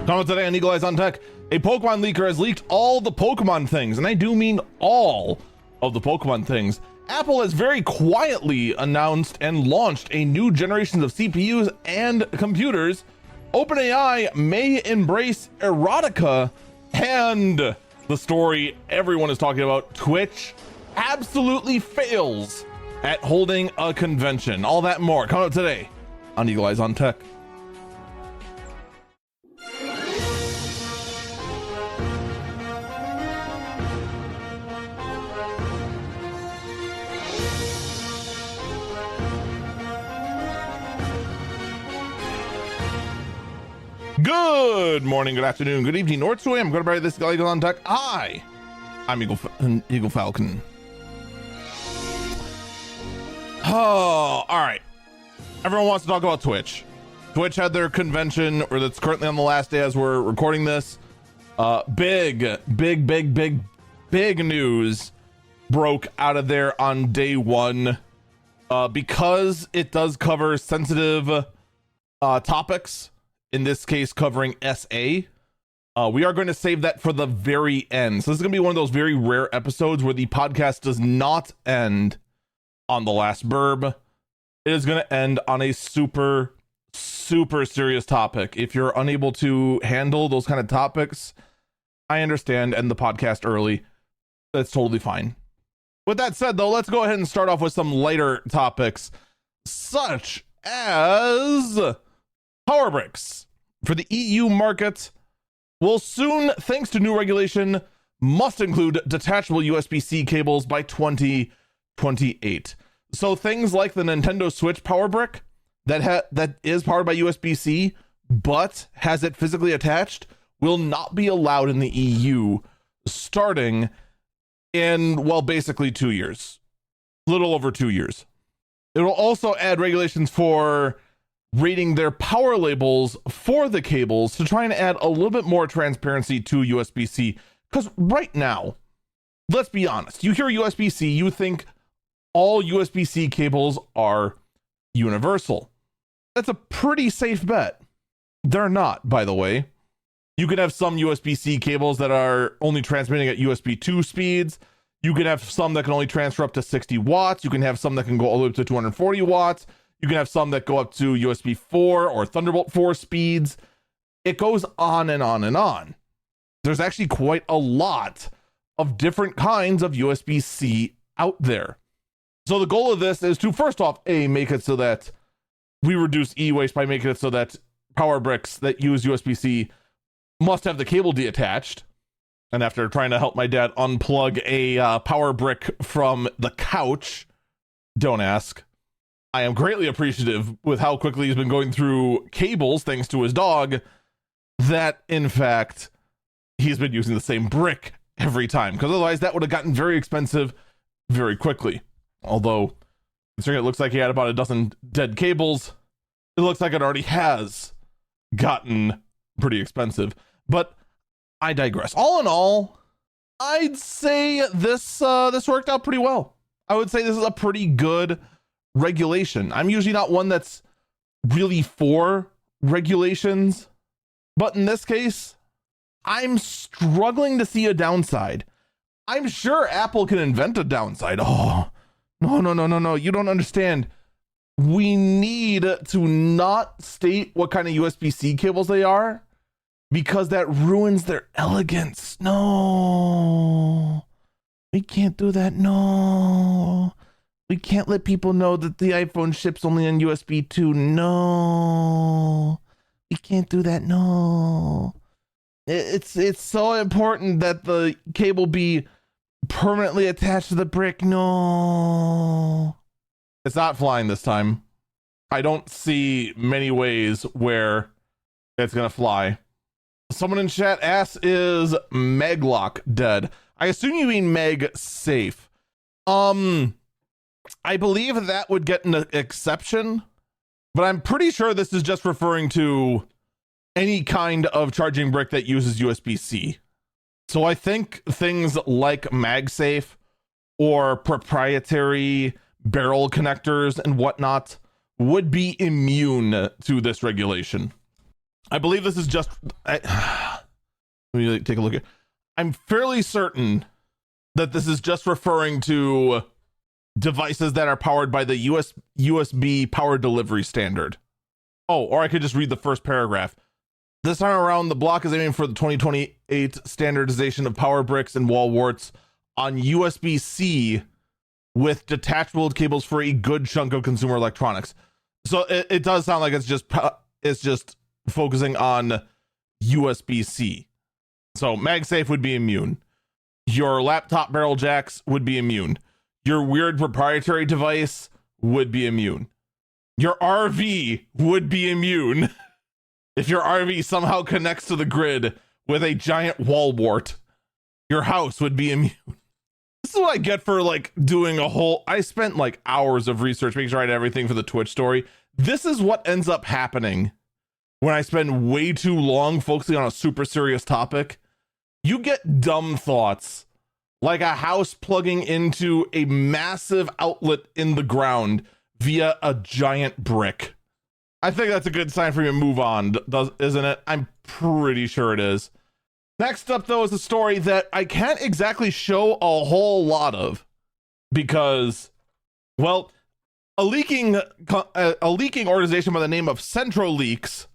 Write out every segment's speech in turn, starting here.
Comment today on Eagle Eyes on Tech. A Pokemon Leaker has leaked all the Pokemon things, and I do mean all of the Pokemon things. Apple has very quietly announced and launched a new generation of CPUs and computers. OpenAI may embrace Erotica, and the story everyone is talking about, Twitch absolutely fails at holding a convention. All that and more coming up today on Eagle Eyes on Tech. Good morning, good afternoon, good evening, or to I'm going to bury this guy on tech. I'm Eagle Falcon. Oh, all right. Everyone wants to talk about Twitch. Twitch had their convention, or that's currently on the last day as we're recording this. Big news broke out of there on day one. Because it does cover sensitive topics. In this case, covering SA. We are going to save that for the very end. So this is going to be one of those very rare episodes where the podcast does not end on the last burb. It is going to end on a super serious topic. If you're unable to handle those kind of topics, I understand, end the podcast early. That's totally fine. With that said, though, let's go ahead and start off with some lighter topics, such as power bricks for the EU market will soon, thanks to new regulation, must include detachable USB-C cables by 2028. So things like the Nintendo Switch power brick that is powered by USB-C but has it physically attached will not be allowed in the EU starting in, well, basically 2 years, a little over 2 years. It will also add regulations for rating their power labels for the cables to try and add a little bit more transparency to USB-C. Because right now, let's be honest, you hear USB-C, you think all USB-C cables are universal. That's a pretty safe bet. They're not, by the way. You can have some USB-C cables that are only transmitting at USB 2 speeds. You can have some that can only transfer up to 60 watts. You can have some that can go all the way up to 240 watts. You can have some that go up to USB 4 or Thunderbolt 4 speeds. It goes on and on and on. There's actually quite a lot of different kinds of USB-C out there. So the goal of this is to, first off, make it so that we reduce e-waste by making it so that power bricks that use USB-C must have the cable detached. And after trying to help my dad unplug a power brick from the couch, don't ask. I am greatly appreciative with how quickly he's been going through cables thanks to his dog, that in fact he's been using the same brick every time, because otherwise that would have gotten very expensive very quickly. Although, considering it looks like he had about a dozen dead cables, it looks like it already has gotten pretty expensive. But I digress. All in all, I'd say this worked out pretty well. I would say this is a pretty good regulation. I'm usually not one that's really for regulations, but in this case, I'm struggling to see a downside. I'm sure Apple can invent a downside. Oh, no. You don't understand. We need to not state what kind of USB-C cables they are because that ruins their elegance. No, we can't do that. No. We can't let people know that the iPhone ships only on USB 2. No, we can't do that. No, it's so important that the cable be permanently attached to the brick. No, it's not flying this time. I don't see many ways where it's gonna fly. Someone in chat asks, is Meglock dead? I assume you mean Meg safe. I believe that would get an exception, but I'm pretty sure this is just referring to any kind of charging brick that uses USB-C. So I think things like MagSafe or proprietary barrel connectors and whatnot would be immune to this regulation. I believe this is just. Let me take a look here. I'm fairly certain that this is just referring to devices that are powered by the USB power delivery standard. Oh, or I could just read the first paragraph. This time around, the block is aiming for the 2028 standardization of power bricks and wall warts on USB-C with detachable cables for a good chunk of consumer electronics. So it does sound like it's just focusing on USB-C. So MagSafe would be immune. Your laptop barrel jacks would be immune. Your weird proprietary device would be immune. Your RV would be immune. If your RV somehow connects to the grid with a giant wall wart, your house would be immune. This is what I get for like doing a whole, I spent like hours of research making sure I had everything for the Twitch story. This is what ends up happening when I spend way too long focusing on a super serious topic. You get dumb thoughts like a house plugging into a massive outlet in the ground via a giant brick. I think that's a good sign for you to move on, isn't it? I'm pretty sure it is. Next up, though, is a story that I can't exactly show a whole lot of because, well, a leaking organization by the name of Centro Leaks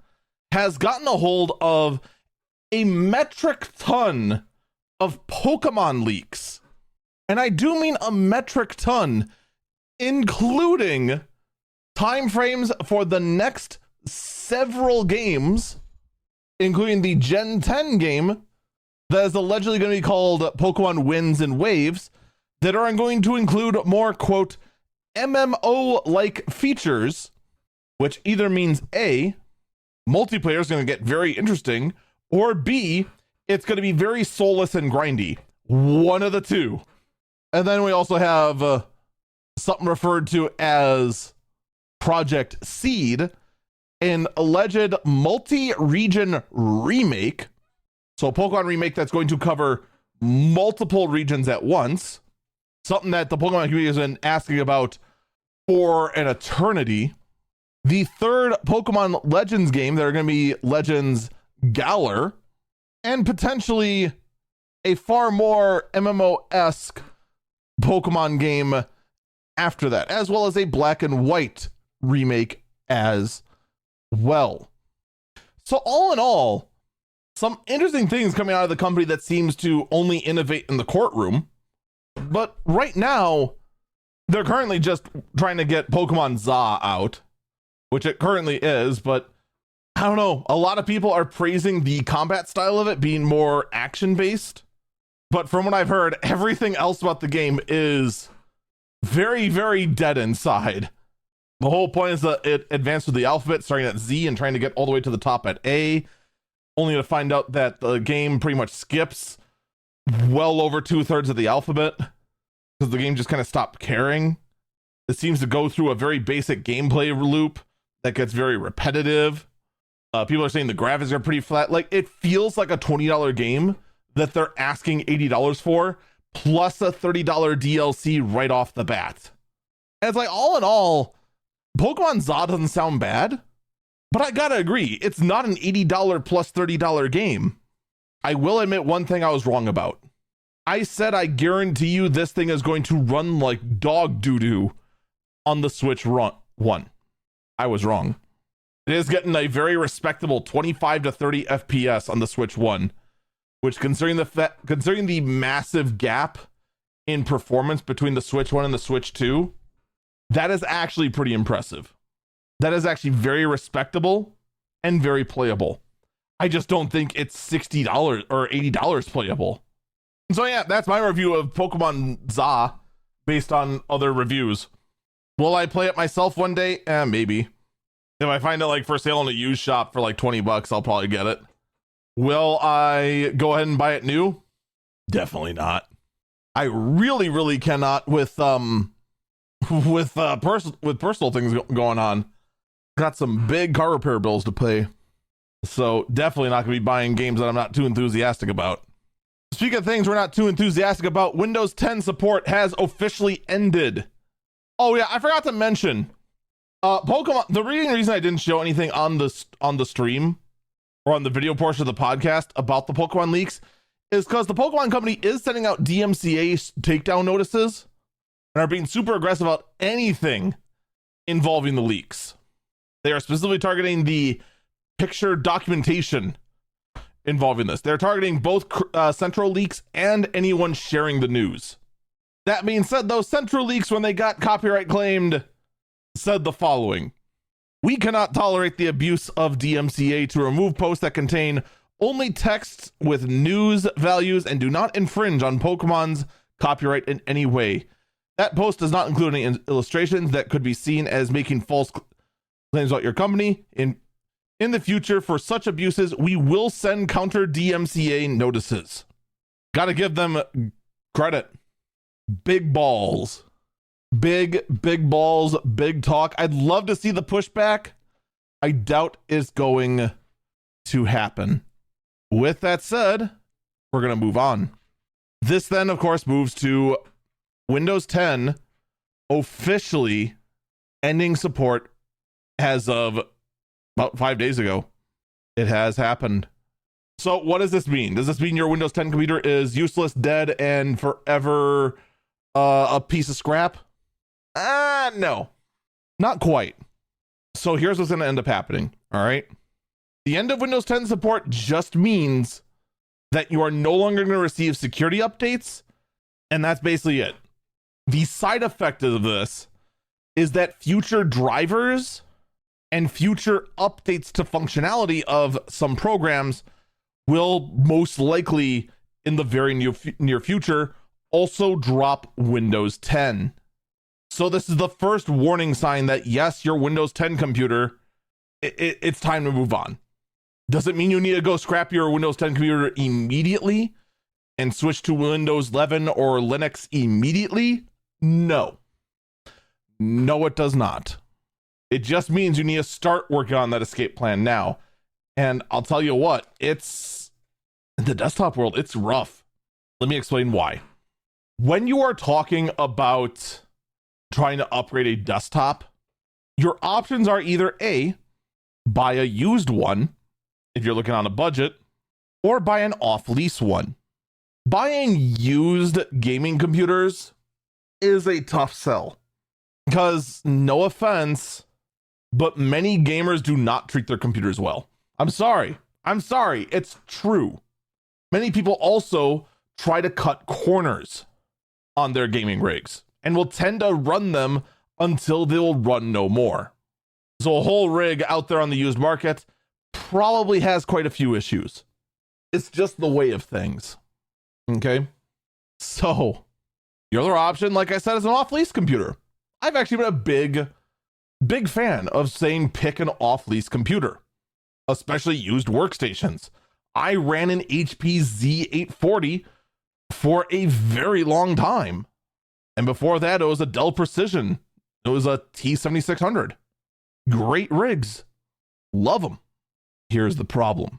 has gotten a hold of a metric ton of Pokemon leaks. And I do mean a metric ton, including timeframes for the next several games, including the Gen 10 game that is allegedly going to be called Pokemon Winds and Waves, that are going to include more, quote, MMO-like features, which either means A, multiplayer is going to get very interesting, or B, it's going to be very soulless and grindy. One of the two. And then we also have something referred to as Project Seed, an alleged multi-region remake. So a Pokemon remake that's going to cover multiple regions at once. Something that the Pokemon community has been asking about for an eternity. The third Pokemon Legends game, that are going to be Legends Galar, and potentially a far more MMO-esque Pokemon game after that, as well as a Black and White remake as well. So all in all, some interesting things coming out of the company that seems to only innovate in the courtroom. But right now, they're currently just trying to get Pokemon ZA out, which it currently is, but I don't know. A lot of people are praising the combat style of it being more action-based. But from what I've heard, everything else about the game is very, very dead inside. The whole point is that it advanced with the alphabet, starting at Z and trying to get all the way to the top at A, only to find out that the game pretty much skips well over 2/3 of the alphabet because the game just kind of stopped caring. It seems to go through a very basic gameplay loop that gets very repetitive. People are saying the graphics are pretty flat. Like, it feels like a $20 game that they're asking $80 for, plus a $30 DLC right off the bat. And it's like, all in all, Pokemon ZA doesn't sound bad, but I gotta agree, it's not an $80 plus $30 game. I will admit one thing I was wrong about. I said I guarantee you this thing is going to run like dog doo-doo on the Switch 1. I was wrong. It is getting a very respectable 25 to 30 FPS on the Switch 1, which, considering the massive gap in performance between the Switch 1 and the Switch 2, that is actually pretty impressive. That is actually very respectable and very playable. I just don't think it's $60 or $80 playable. So yeah, that's my review of Pokemon ZA based on other reviews. Will I play it myself one day? Maybe. If I find it like for sale in a used shop for like $20, I'll probably get it. Will I go ahead and buy it new? Definitely not. I really cannot with personal things going on. Got some big car repair bills to pay. So definitely not going to be buying games that I'm not too enthusiastic about. Speaking of things we're not too enthusiastic about, Windows 10 support has officially ended. Oh yeah, I forgot to mention, Pokemon. The reason I didn't show anything on the stream or on the video portion of the podcast about the Pokemon leaks is because the Pokemon Company is sending out DMCA takedown notices and are being super aggressive about anything involving the leaks. They are specifically targeting the picture documentation involving this. They're targeting both Central leaks and anyone sharing the news. That being said, those Central leaks, when they got copyright claimed, said the following: "We cannot tolerate the abuse of DMCA to remove posts that contain only texts with news values and do not infringe on Pokemon's copyright in any way. That post does not include any illustrations that could be seen as making false claims about your company. In the future, for such abuses, we will send counter DMCA notices." Gotta give them credit. Big balls. Big balls, big talk. I'd love to see the pushback. I doubt it's going to happen. With that said, we're going to move on. This then, of course, moves to Windows 10 officially ending support as of about 5 days ago. It has happened. So what does this mean? Does this mean your Windows 10 computer is useless, dead, and forever a piece of scrap? No, not quite. So here's what's going to end up happening. All right. The end of Windows 10 support just means that you are no longer going to receive security updates. And that's basically it. The side effect of this is that future drivers and future updates to functionality of some programs will most likely, in the very near future, also drop Windows 10. So this is the first warning sign that yes, your Windows 10 computer, it's time to move on. Does it mean you need to go scrap your Windows 10 computer immediately and switch to Windows 11 or Linux immediately? No. No, it does not. It just means you need to start working on that escape plan now. And I'll tell you what, it's in the desktop world, it's rough. Let me explain why. When you are talking about trying to upgrade a desktop, your options are either A, buy a used one if you're looking on a budget, or buy an off-lease one. Buying used gaming computers is a tough sell because, no offense, but many gamers do not treat their computers well. I'm sorry, it's true. Many people also try to cut corners on their gaming rigs and will tend to run them until they'll run no more. So a whole rig out there on the used market probably has quite a few issues. It's just the way of things. Okay? So, your other option, like I said, is an off-lease computer. I've actually been a big fan of saying pick an off-lease computer, especially used workstations. I ran an HP Z840 for a very long time. And before that, it was a Dell Precision. It was a T7600. Great rigs. Love them. Here's the problem.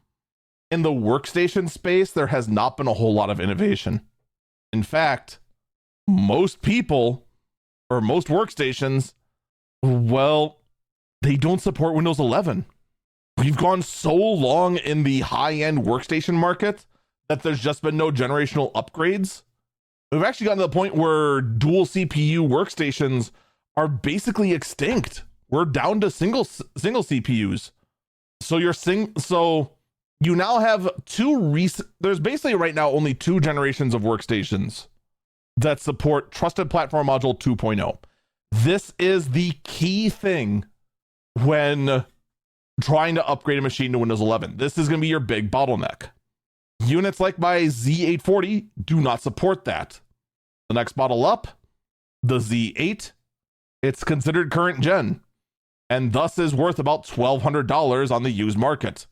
In the workstation space, there has not been a whole lot of innovation. In fact, most people, or most workstations, well, they don't support Windows 11. We've gone so long in the high-end workstation market that there's just been no generational upgrades. We've actually gotten to the point where dual CPU workstations are basically extinct. We're down to single CPUs. So you now have there's basically right now only 2 generations of workstations that support Trusted Platform Module 2.0. This is the key thing when trying to upgrade a machine to Windows 11. This is going to be your big bottleneck. Units like my Z840 do not support that. The next model up, the Z8, it's considered current gen, and thus is worth about $1,200 on the used market.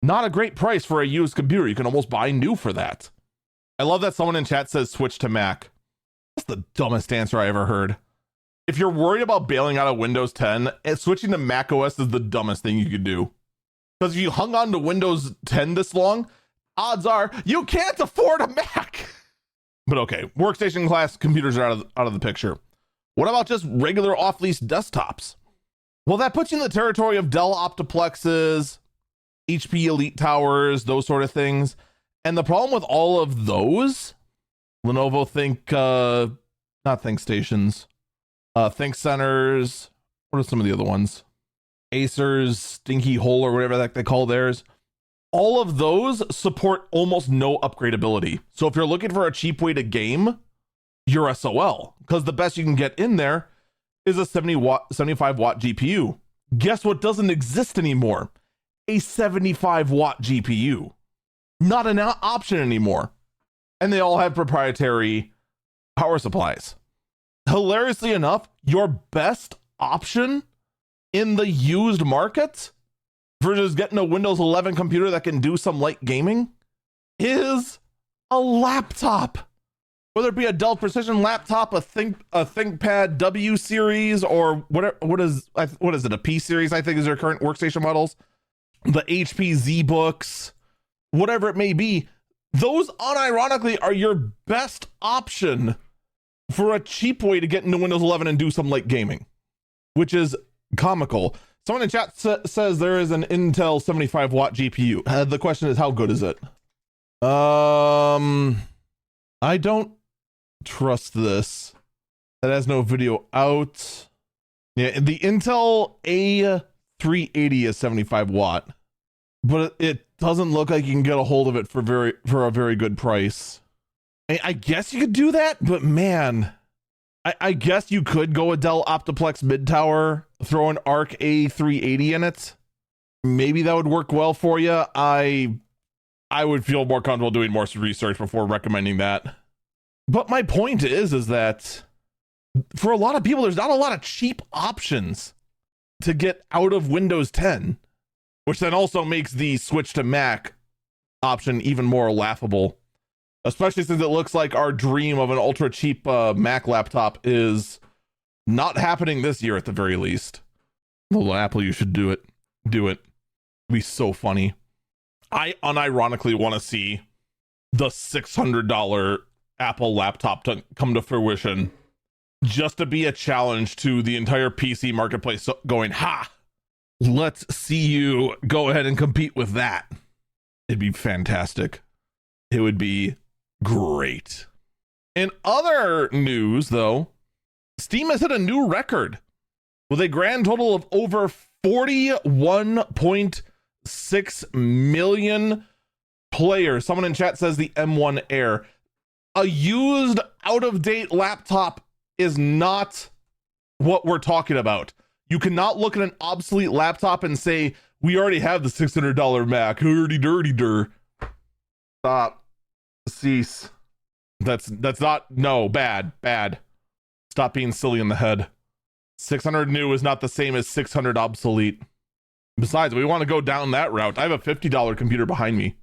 Not a great price for a used computer. You can almost buy new for that. I love that someone in chat says switch to Mac. That's the dumbest answer I ever heard. If you're worried about bailing out of Windows 10, switching to Mac OS is the dumbest thing you could do. Because if you hung on to Windows 10 this long, odds are you can't afford a Mac. But okay, workstation class computers are out of the picture. What about just regular off-lease desktops? Well, that puts you in the territory of Dell Optiplexes, HP Elite Towers, those sort of things. And the problem with all of those, Lenovo not Think Stations, Think Centers, what are some of the other ones? Acer's Stinky Hole or whatever that they call theirs. All of those support almost no upgradability. So if you're looking for a cheap way to game, you're SOL, because the best you can get in there is a 75 watt GPU. Guess what doesn't exist anymore? A 75 watt GPU. Not an option anymore. And they all have proprietary power supplies. Hilariously enough, your best option in the used market versus getting a Windows 11 computer that can do some light gaming is a laptop. Whether it be a Dell Precision laptop, a ThinkPad W series, or whatever, what is it, a P series, I think is their current workstation models, the HP ZBooks, whatever it may be, those unironically are your best option for a cheap way to get into Windows 11 and do some light gaming, which is comical. Someone in chat says there is an Intel 75 watt GPU. The question is, how good is it? I don't trust this. That has no video out. Yeah, the Intel A380 is 75 watt, but it doesn't look like you can get a hold of it for a very good price. I guess you could do that, but man, I guess you could go a Dell Optiplex mid tower, throw an Arc A380 in it. Maybe that would work well for you. I would feel more comfortable doing more research before recommending that. But my point is that for a lot of people, there's not a lot of cheap options to get out of Windows 10, which then also makes the switch to Mac option even more laughable, especially since it looks like our dream of an ultra cheap Mac laptop is not happening this year at the very least. Well, Apple, you should do it. Do it. It'd be so funny. I unironically want to see the $600 Apple laptop to come to fruition, just to be a challenge to the entire PC marketplace going, ha, let's see you go ahead and compete with that. It'd be fantastic. It would be great. In other news, though, Steam has hit a new record with a grand total of over 41.6 million players. Someone in chat says the M1 Air. A used, out-of-date laptop is not what we're talking about. You cannot look at an obsolete laptop and say, we already have the $600 Mac. Hurdy-durdy-dur. Stop. Cease. That's not, no, bad. Stop being silly in the head. 600 new is not the same as 600 obsolete. Besides, we want to go down that route. I have a $50 computer behind me.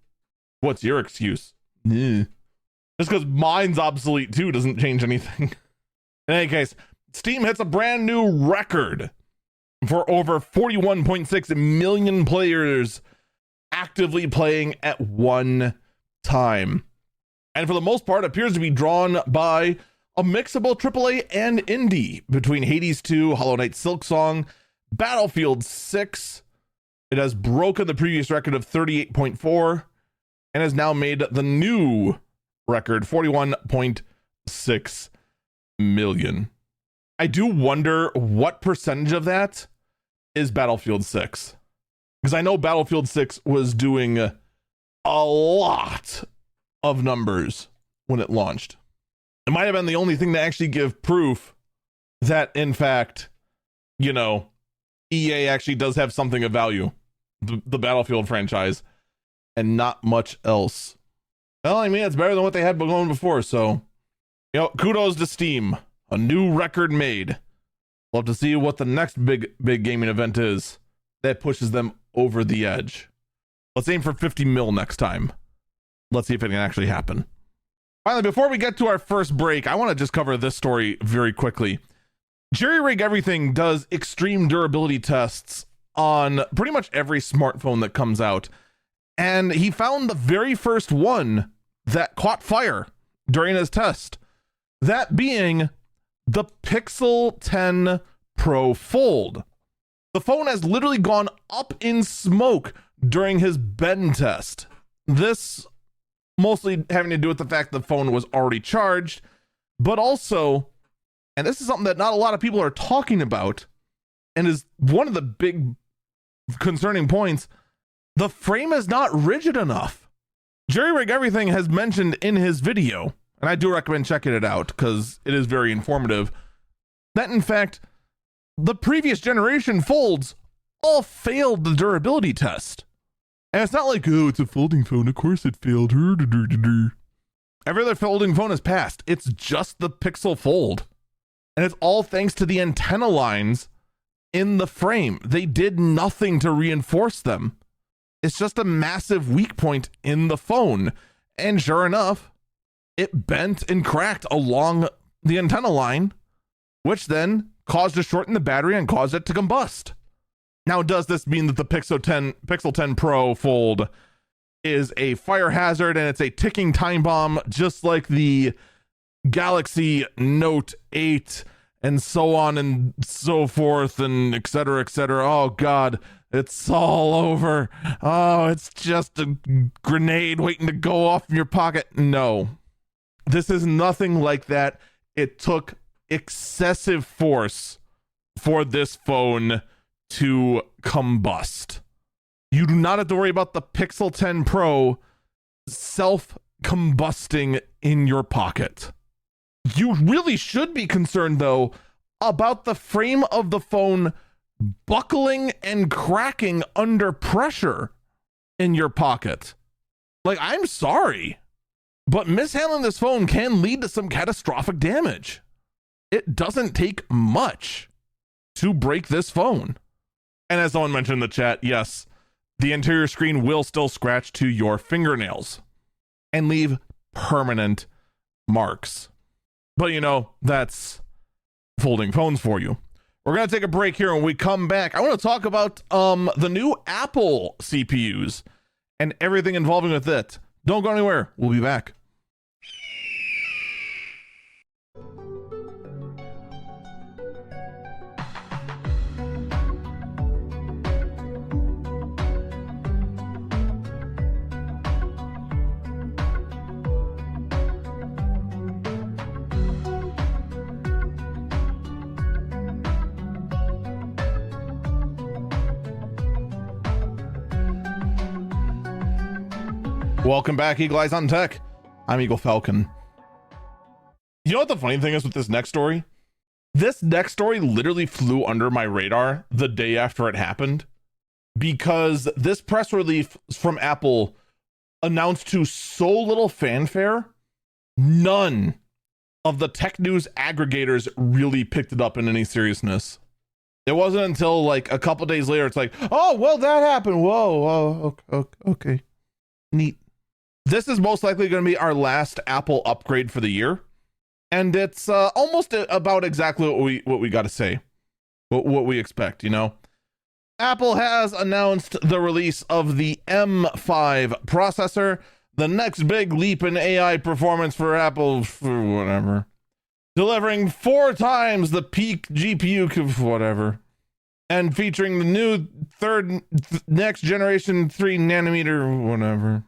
What's your excuse? Just because mine's obsolete too doesn't change anything. In any case, Steam hits a brand new record for over 41.6 million players actively playing at one time. And for the most part, appears to be drawn by a mixable AAA and indie between Hades 2, Hollow Knight Silksong, Battlefield 6. It has broken the previous record of 38.4 and has now made the new record 41.6 million. I do wonder what percentage of that is Battlefield 6, because I know Battlefield 6 was doing a lot of numbers when it launched. It might have been the only thing to actually give proof that, in fact, EA actually does have something of value, the Battlefield franchise, and not much else. Well, I mean, it's better than what they had going before, so, kudos to Steam. A new record made. Love to see what the next big gaming event is that pushes them over the edge. Let's aim for 50 mil next time. Let's see if it can actually happen. Finally, before we get to our first break, I want to just cover this story very quickly. Jerry Rig Everything does extreme durability tests on pretty much every smartphone that comes out. And he found the very first one that caught fire during his test. That being the Pixel 10 Pro Fold. The phone has literally gone up in smoke during his bend test. This mostly having to do with the fact the phone was already charged, but also, and this is something that not a lot of people are talking about, and is one of the big concerning points, the frame is not rigid enough. Jerry Rig Everything has mentioned in his video, and I do recommend checking it out because it is very informative, that in fact, the previous generation folds all failed the durability test. And it's not like, oh, it's a folding phone, of course it failed. Every other folding phone has passed. It's just the Pixel Fold. And it's all thanks to the antenna lines in the frame. They did nothing to reinforce them. It's just a massive weak point in the phone. And sure enough, it bent and cracked along the antenna line, which then caused a short in the battery and caused it to combust. Now, does this mean that the Pixel 10 Pro Fold is a fire hazard and it's a ticking time bomb, just like the Galaxy Note 8 and so on and so forth and et cetera, et cetera? Oh God, it's all over. Oh, it's just a grenade waiting to go off in your pocket. No, this is nothing like that. It took excessive force for this phone to combust. You do not have to worry about the Pixel 10 Pro self-combusting in your pocket. You really should be concerned, though, about the frame of the phone buckling and cracking under pressure in your pocket. Like, I'm sorry, but mishandling this phone can lead to some catastrophic damage. It doesn't take much to break this phone. And as someone mentioned in the chat, yes, the interior screen will still scratch to your fingernails and leave permanent marks. But you know, that's folding phones for you. We're going to take a break here. When we come back, I want to talk about the new Apple CPUs and everything involving with it. Don't go anywhere. We'll be back. Welcome back, Eagle Eyes on Tech. I'm Eagle Falcon. You know what the funny thing is with this next story? This next story literally flew under my radar the day after it happened, because this press release from Apple announced to so little fanfare, none of the tech news aggregators really picked it up in any seriousness. It wasn't until like a couple days later, it's like, oh, well, that happened. Whoa, okay. Neat. This is most likely going to be our last Apple upgrade for the year, and it's almost about exactly what we got to say, what we expect. You know, Apple has announced the release of the M5 processor, the next big leap in AI performance for Apple, for whatever, delivering 4 times the peak GPU, whatever, and featuring the new next generation 3 nanometer, whatever.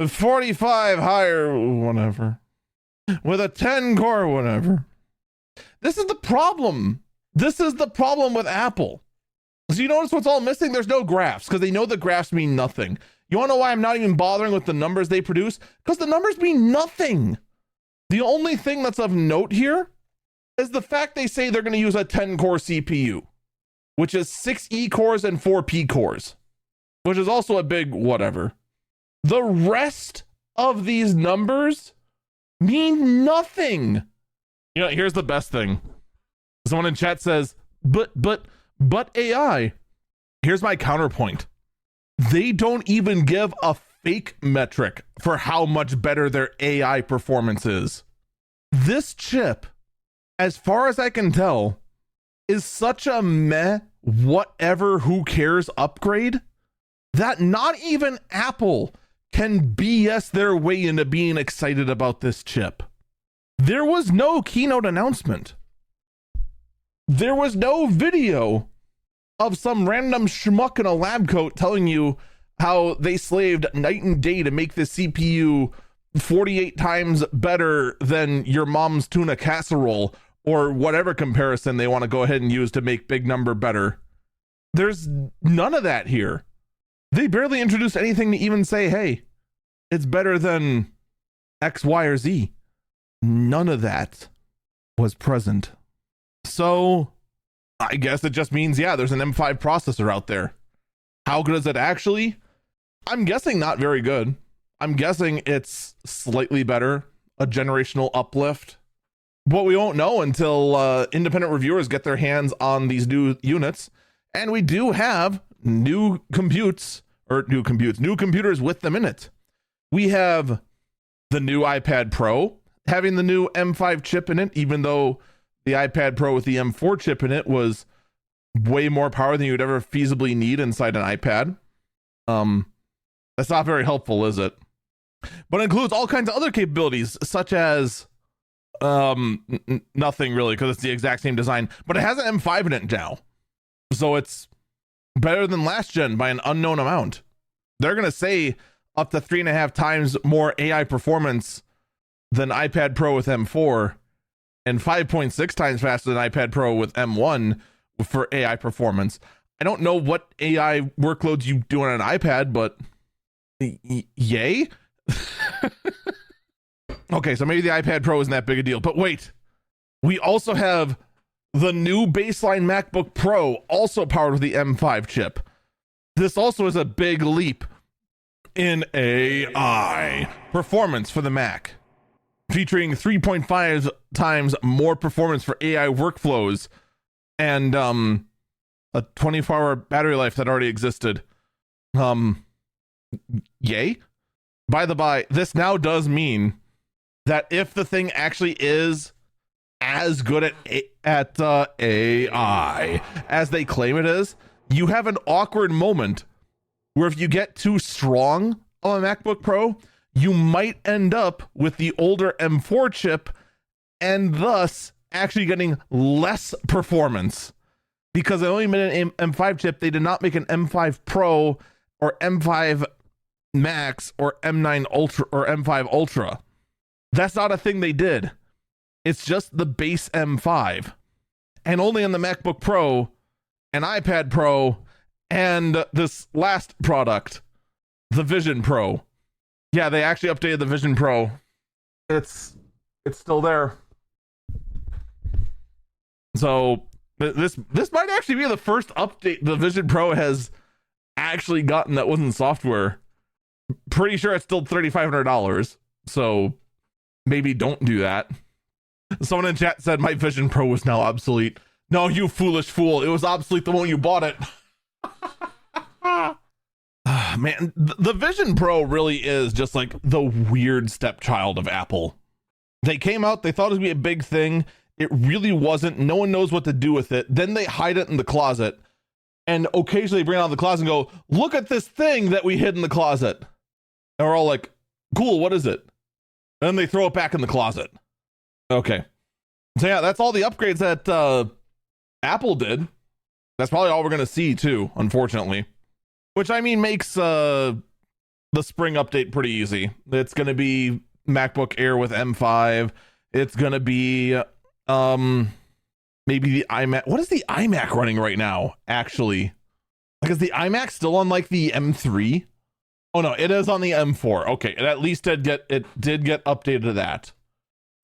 45 higher, whatever, with a 10 core, whatever. This is the problem. This is the problem with Apple. So you notice what's all missing? There's no graphs, because they know the graphs mean nothing. You want to know why I'm not even bothering with the numbers they produce? Because the numbers mean nothing. The only thing that's of note here is the fact they say they're going to use a 10 core CPU, which is 6 E cores and 4 P cores, which is also a big whatever. The rest of these numbers mean nothing. You know, here's the best thing. Someone in chat says, but AI. Here's my counterpoint. They don't even give a fake metric for how much better their AI performance is. This chip, as far as I can tell, is such a meh, whatever, who cares upgrade that not even Apple can BS their way into being excited about this chip. There was no keynote announcement. There was no video of some random schmuck in a lab coat telling you how they slaved night and day to make this CPU 48 times better than your mom's tuna casserole, or whatever comparison they want to go ahead and use to make big number better. There's none of that here. They barely introduced anything to even say, hey, it's better than X, Y, or Z. None of that was present. So I guess it just means, yeah, there's an M5 processor out there. How good is it actually? I'm guessing not very good. I'm guessing it's slightly better, a generational uplift. But we won't know until independent reviewers get their hands on these new units. And we do have new computers with them in it. We have the new iPad Pro having the new M5 chip in it, even though the iPad Pro with the M4 chip in it was way more power than you would ever feasibly need inside an iPad. That's not very helpful, is it? But it includes all kinds of other capabilities, such as nothing really, because it's the exact same design, but it has an M5 in it now. So it's better than last gen by an unknown amount. They're going to say up to 3.5 times more AI performance than iPad Pro with M4 and 5.6 times faster than iPad Pro with M1 for AI performance. I don't know what AI workloads you do on an iPad, but yay. Okay, so maybe the iPad Pro isn't that big a deal, but wait, we also have the new baseline MacBook Pro, also powered with the M5 chip. This also is a big leap in AI performance for the Mac, featuring 3.5 times more performance for AI workflows and a 24-hour battery life that already existed. Yay. By the by, this now does mean that if the thing actually is as good at AI as they claim it is, you have an awkward moment where if you get too strong on a MacBook Pro, you might end up with the older M4 chip and thus actually getting less performance, because they only made an M5 chip. They did not make an M5 Pro or M5 Max or M9 Ultra or M5 Ultra. That's not a thing they did. It's just the base M5. And only in the MacBook Pro and iPad Pro and this last product, the Vision Pro. Yeah, they actually updated the Vision Pro. It's still there. So this might actually be the first update the Vision Pro has actually gotten that wasn't software. Pretty sure it's still $3,500. So maybe don't do that. Someone in chat said my Vision Pro was now obsolete. No, you foolish fool. It was obsolete the moment you bought it. Man, the Vision Pro really is just like the weird stepchild of Apple. They came out, they thought it was going to be a big thing. It really wasn't. No one knows what to do with it. Then they hide it in the closet. And occasionally bring it out of the closet and go, look at this thing that we hid in the closet. And we're all like, cool, what is it? And then they throw it back in the closet. Okay. So yeah, that's all the upgrades that Apple did. That's probably all we're going to see too, unfortunately. Which, I mean, makes the spring update pretty easy. It's going to be MacBook Air with M5. It's going to be maybe the iMac. What is the iMac running right now, actually? Like, is the iMac still on like the M3? Oh no, it is on the M4. Okay, it at least did get updated to that.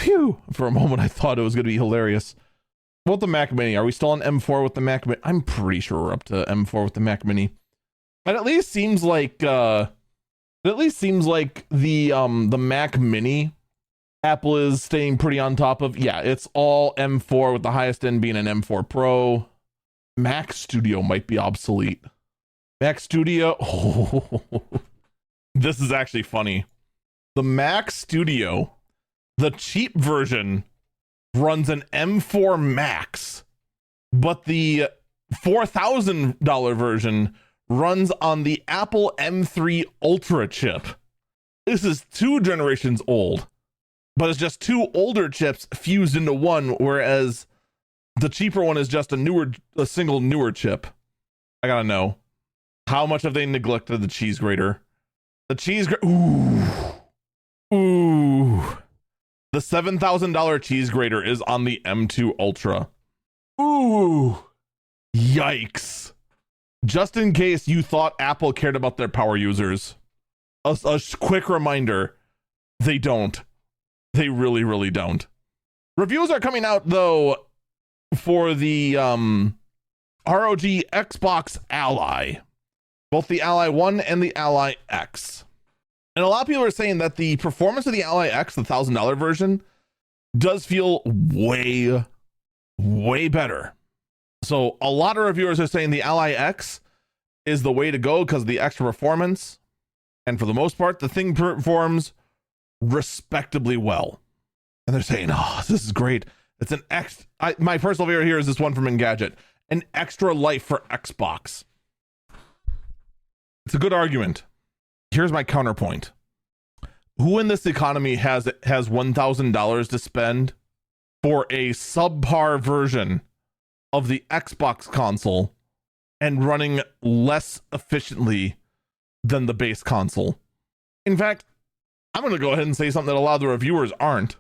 Phew! For a moment, I thought it was going to be hilarious. What about the Mac Mini? Are we still on M4 with the Mac Mini? I'm pretty sure we're up to M4 with the Mac Mini. It at least seems like the Mac Mini Apple is staying pretty on top of. Yeah, it's all M4 with the highest end being an M4 Pro. Mac Studio might be obsolete. Mac Studio. Oh, this is actually funny. The Mac Studio, the cheap version, runs an M4 Max, but the $4,000 version runs on the Apple M3 Ultra chip. This is 2 generations old, but it's just 2 older chips fused into one, whereas the cheaper one is just a single newer chip. I gotta know. How much have they neglected the cheese grater? The cheese grater. Ooh. The $7,000 cheese grater is on the M2 Ultra. Ooh. Yikes. Just in case you thought Apple cared about their power users, a quick reminder, they don't. They really, really don't. Reviews are coming out, though, for the ROG Xbox Ally. Both the Ally 1 and the Ally X. And a lot of people are saying that the performance of the Ally X, the $1,000 version, does feel way, way better. So a lot of reviewers are saying the Ally X is the way to go because of the extra performance. And for the most part, the thing performs respectably well. And they're saying, oh, this is great. It's an my personal favorite here is this one from Engadget. An extra life for Xbox. It's a good argument. Here's my counterpoint. Who in this economy has $1,000 to spend for a subpar version of the Xbox console and running less efficiently than the base console? In fact, I'm going to go ahead and say something that a lot of the reviewers aren't.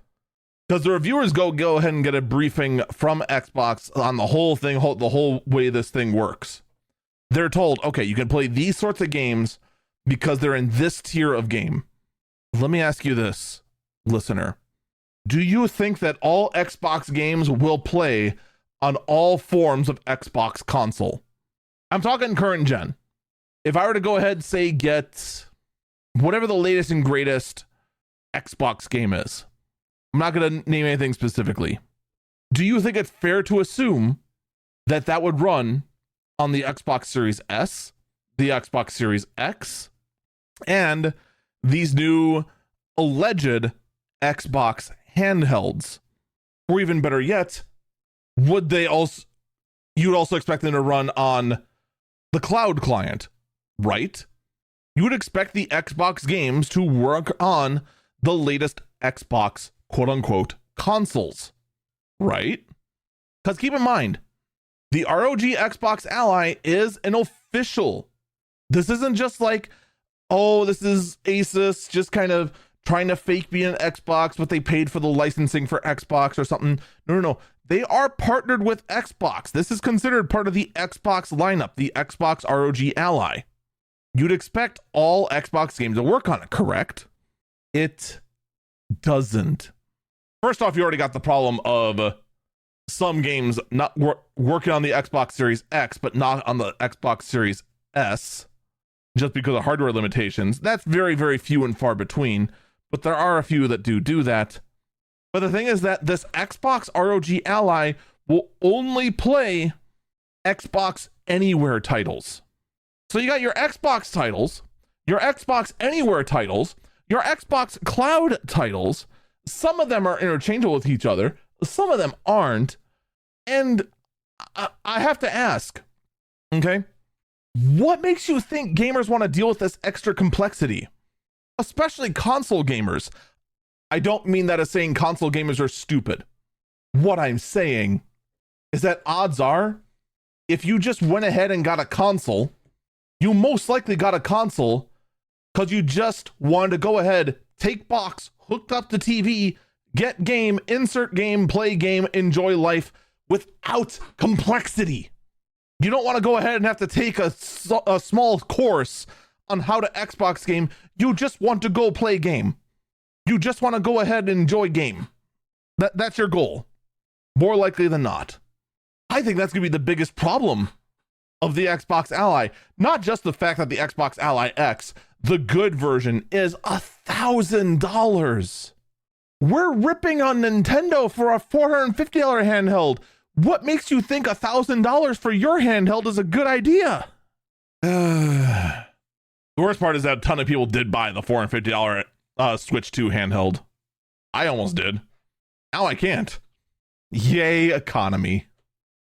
Because the reviewers go ahead and get a briefing from Xbox on the whole thing, the whole way this thing works. They're told, okay, you can play these sorts of games because they're in this tier of game. Let me ask you this, listener. Do you think that all Xbox games will play on all forms of Xbox console? I'm talking current gen. If I were to go ahead and say get whatever the latest and greatest Xbox game is, I'm not going to name anything specifically. Do you think it's fair to assume that that would run on the Xbox Series S, the Xbox Series X, and these new alleged Xbox handhelds? Or even better yet, would they also, you'd also expect them to run on the cloud client, right? You would expect the Xbox games to work on the latest Xbox quote unquote consoles, right? Because keep in mind, the ROG Xbox Ally is an official. This isn't just like, oh, this is Asus just kind of trying to fake be an Xbox, but they paid for the licensing for Xbox or something. No. They are partnered with Xbox. This is considered part of the Xbox lineup, the Xbox ROG Ally. You'd expect all Xbox games to work on it, correct? It doesn't. First off, you already got the problem of some games not working on the Xbox Series X, but not on the Xbox Series S, just because of hardware limitations. That's very, very few and far between, but there are a few that do that. But the thing is that this Xbox ROG Ally will only play Xbox Anywhere titles. So you got your Xbox titles, your Xbox Anywhere titles, your Xbox Cloud titles. Some of them are interchangeable with each other. Some of them aren't. And I have to ask, okay, what makes you think gamers want to deal with this extra complexity? Especially console gamers. I don't mean that as saying console gamers are stupid. What I'm saying is that odds are, if you just went ahead and got a console, you most likely got a console because you just wanted to go ahead, take box, hooked up to TV, get game, insert game, play game, enjoy life without complexity. You don't want to go ahead and have to take a small course on how to Xbox game. You just want to go play game. You just want to go ahead and enjoy game. That's your goal. More likely than not. I think that's going to be the biggest problem of the Xbox Ally. Not just the fact that the Xbox Ally X, the good version, is $1,000. We're ripping on Nintendo for a $450 handheld. What makes you think $1,000 for your handheld is a good idea? The worst part is that a ton of people did buy the $450 Switch 2 handheld. I almost did. Now I can't. Yay, economy.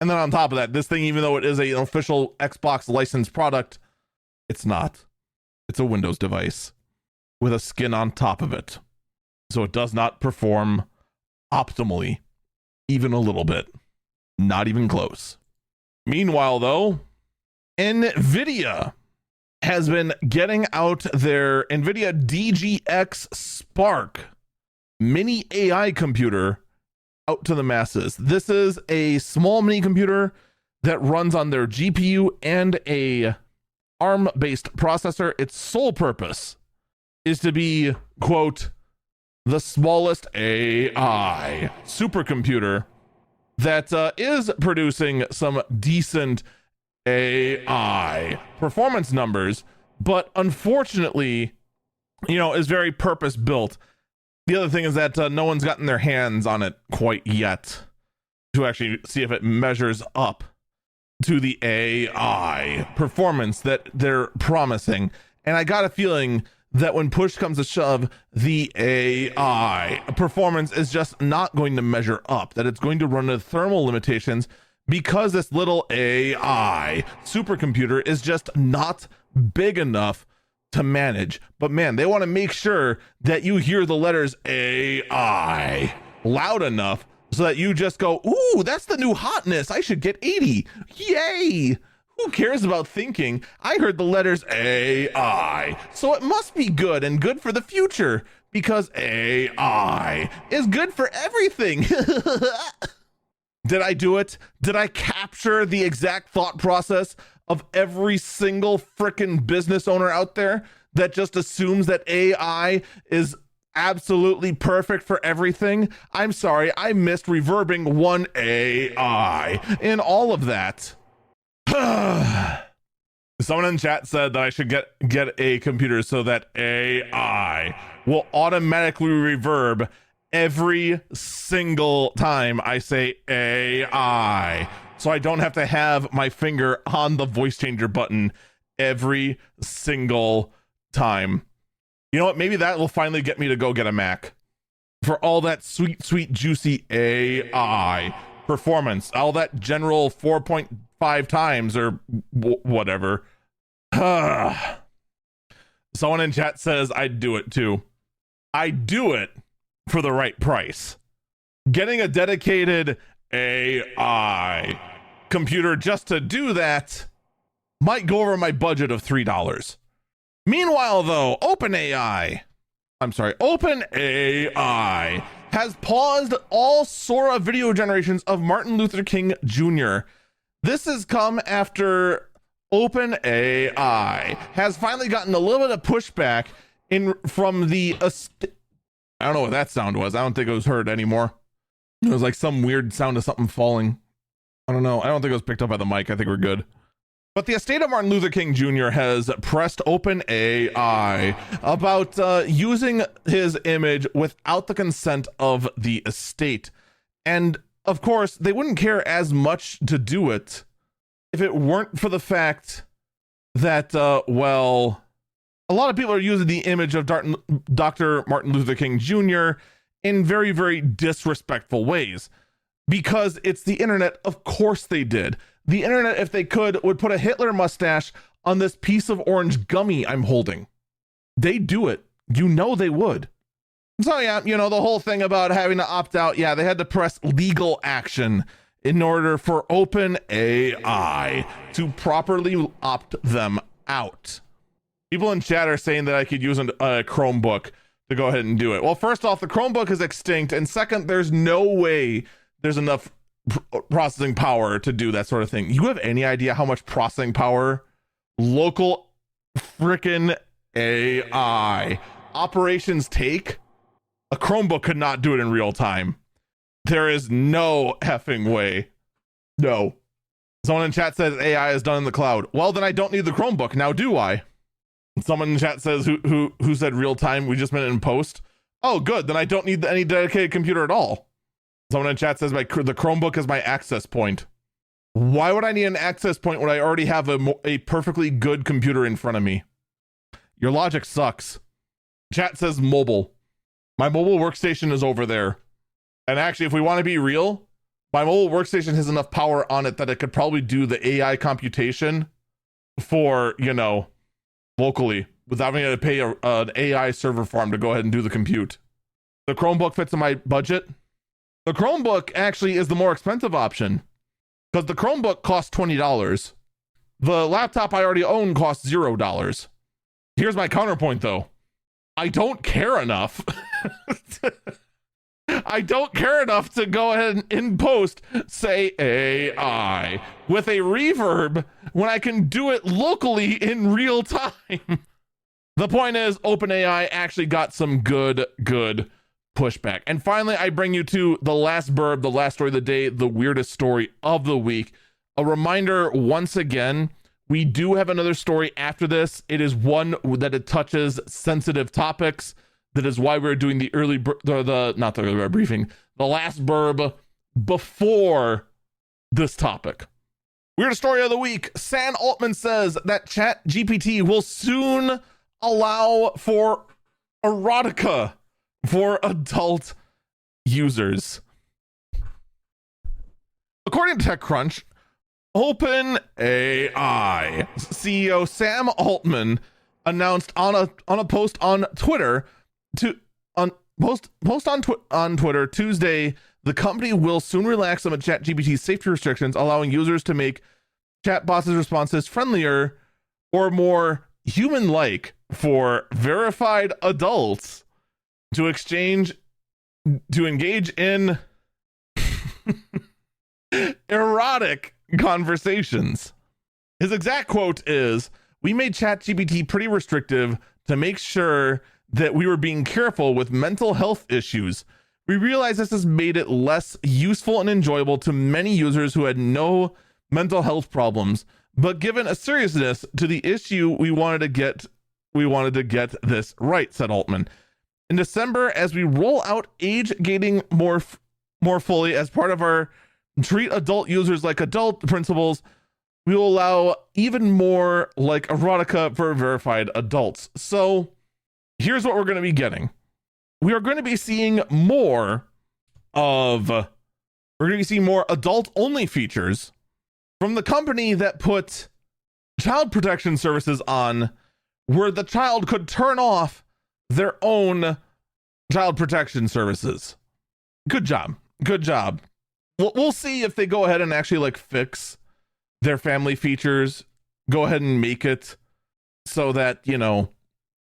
And then on top of that, this thing, even though it is an official Xbox licensed product, it's not. It's a Windows device with a skin on top of it. So it does not perform optimally, even a little bit. Not even close. Meanwhile, though, NVIDIA has been getting out their NVIDIA DGX Spark mini AI computer out to the masses. This is a small mini computer that runs on their GPU and a ARM-based processor. Its sole purpose is to be, quote, the smallest AI supercomputer that is producing some decent AI performance numbers, but unfortunately, is very purpose built. The other thing is that no one's gotten their hands on it quite yet to actually see if it measures up to the AI performance that they're promising. And I got a feeling that when push comes to shove, the AI performance is just not going to measure up, that it's going to run into thermal limitations because this little AI supercomputer is just not big enough to manage. But man, they want to make sure that you hear the letters AI loud enough so that you just go, ooh, that's the new hotness. I should get 80. Yay. Who cares about thinking? I heard the letters AI, so it must be good and good for the future because AI is good for everything. Did I do it? Did I capture the exact thought process of every single frickin' business owner out there that just assumes that AI is absolutely perfect for everything? I'm sorry, I missed reverbing one AI in all of that. Someone in chat said that I should get a computer so that AI will automatically reverb every single time I say AI, so I don't have to have my finger on the voice changer button every single time. You know what? Maybe that will finally get me to go get a Mac for all that sweet, juicy AI performance, all that general 4.5 times or whatever. Someone in chat says I'd do it too. I do it for the right price. Getting a dedicated AI computer just to do that might go over my budget of $3. Meanwhile, though, OpenAI has paused all Sora video generations of Martin Luther King Jr. This has come after OpenAI has finally gotten a little bit of pushback from the I don't know what that sound was. I don't think it was heard anymore. It was like some weird sound of something falling. I don't know. I don't think it was picked up by the mic. I think we're good. But the estate of Martin Luther King Jr. has pressed OpenAI about using his image without the consent of the estate. And of course, they wouldn't care as much to do it if it weren't for the fact that, well, a lot of people are using the image of Dr. Martin Luther King Jr. in very, very disrespectful ways. Because it's the internet, of course they did. The internet, if they could, would put a Hitler mustache on this piece of orange gummy I'm holding. They do it. You know they would. So yeah, the whole thing about having to opt out, yeah, they had to press legal action in order for OpenAI to properly opt them out. People in chat are saying that I could use a Chromebook to go ahead and do it. Well, first off, the Chromebook is extinct, and second, there's no way there's enough processing power to do that sort of thing. You have any idea how much processing power local frickin' AI operations take? A Chromebook could not do it in real time. There is no effing way. No. Someone in chat says AI is done in the cloud. Well, then I don't need the Chromebook. Now do I? Someone in chat says who said real time? We just meant it in post. Oh, good. Then I don't need any dedicated computer at all. Someone in chat says the Chromebook is my access point. Why would I need an access point when I already have a perfectly good computer in front of me? Your logic sucks. Chat says mobile. My mobile workstation is over there. And actually, if we want to be real, my mobile workstation has enough power on it that it could probably do the AI computation for, locally without having to pay an AI server farm to go ahead and do the compute. The Chromebook fits in my budget. The Chromebook actually is the more expensive option because the Chromebook costs $20. The laptop I already own costs $0. Here's my counterpoint, though. I don't care enough. I don't care enough to go ahead and in post say AI with a reverb when I can do it locally in real time. The point is, OpenAI actually got some good pushback. And finally, I bring you to the last burb, the last story of the day, the weirdest story of the week. A reminder, once again, we do have another story after this. It is one that it touches sensitive topics. That is why we're doing the last burb before this topic. Weird story of the week. Sam Altman says that ChatGPT will soon allow for erotica for adult users. According to TechCrunch, OpenAI CEO Sam Altman announced on a post on Twitter on Twitter Tuesday, the company will soon relax some of ChatGPT's safety restrictions, allowing users to make chatbots' responses friendlier or more human-like for verified adults to engage in erotic conversations. His exact quote is, "We made ChatGPT pretty restrictive to make sure that we were being careful with mental health issues. We realized this has made it less useful and enjoyable to many users who had no mental health problems, but given a seriousness to the issue, we wanted to get this right," said Altman. In December, as we roll out age gating more fully as part of our treat adult users like adult principles, we will allow even more like erotica for verified adults. So here's what we're going to be getting. We are going to be seeing more adult only features from the company that put child protection services on, where the child could turn off their own child protection services. Good job. We'll see if they go ahead and actually like fix their family features, go ahead and make it so that,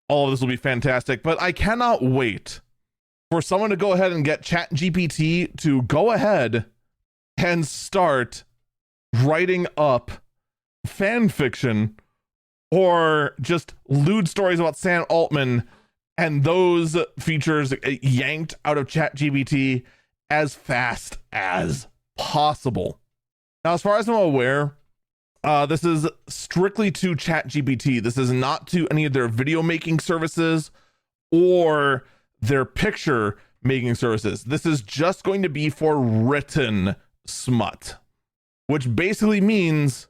all of this will be fantastic. But I cannot wait for someone to go ahead and get ChatGPT to go ahead and start writing up fan fiction or just lewd stories about Sam Altman and those features yanked out of ChatGPT as fast as possible. Now, as far as I'm aware, this is strictly to ChatGPT. This is not to any of their video making services or their picture making services. This is just going to be for written smut, which basically means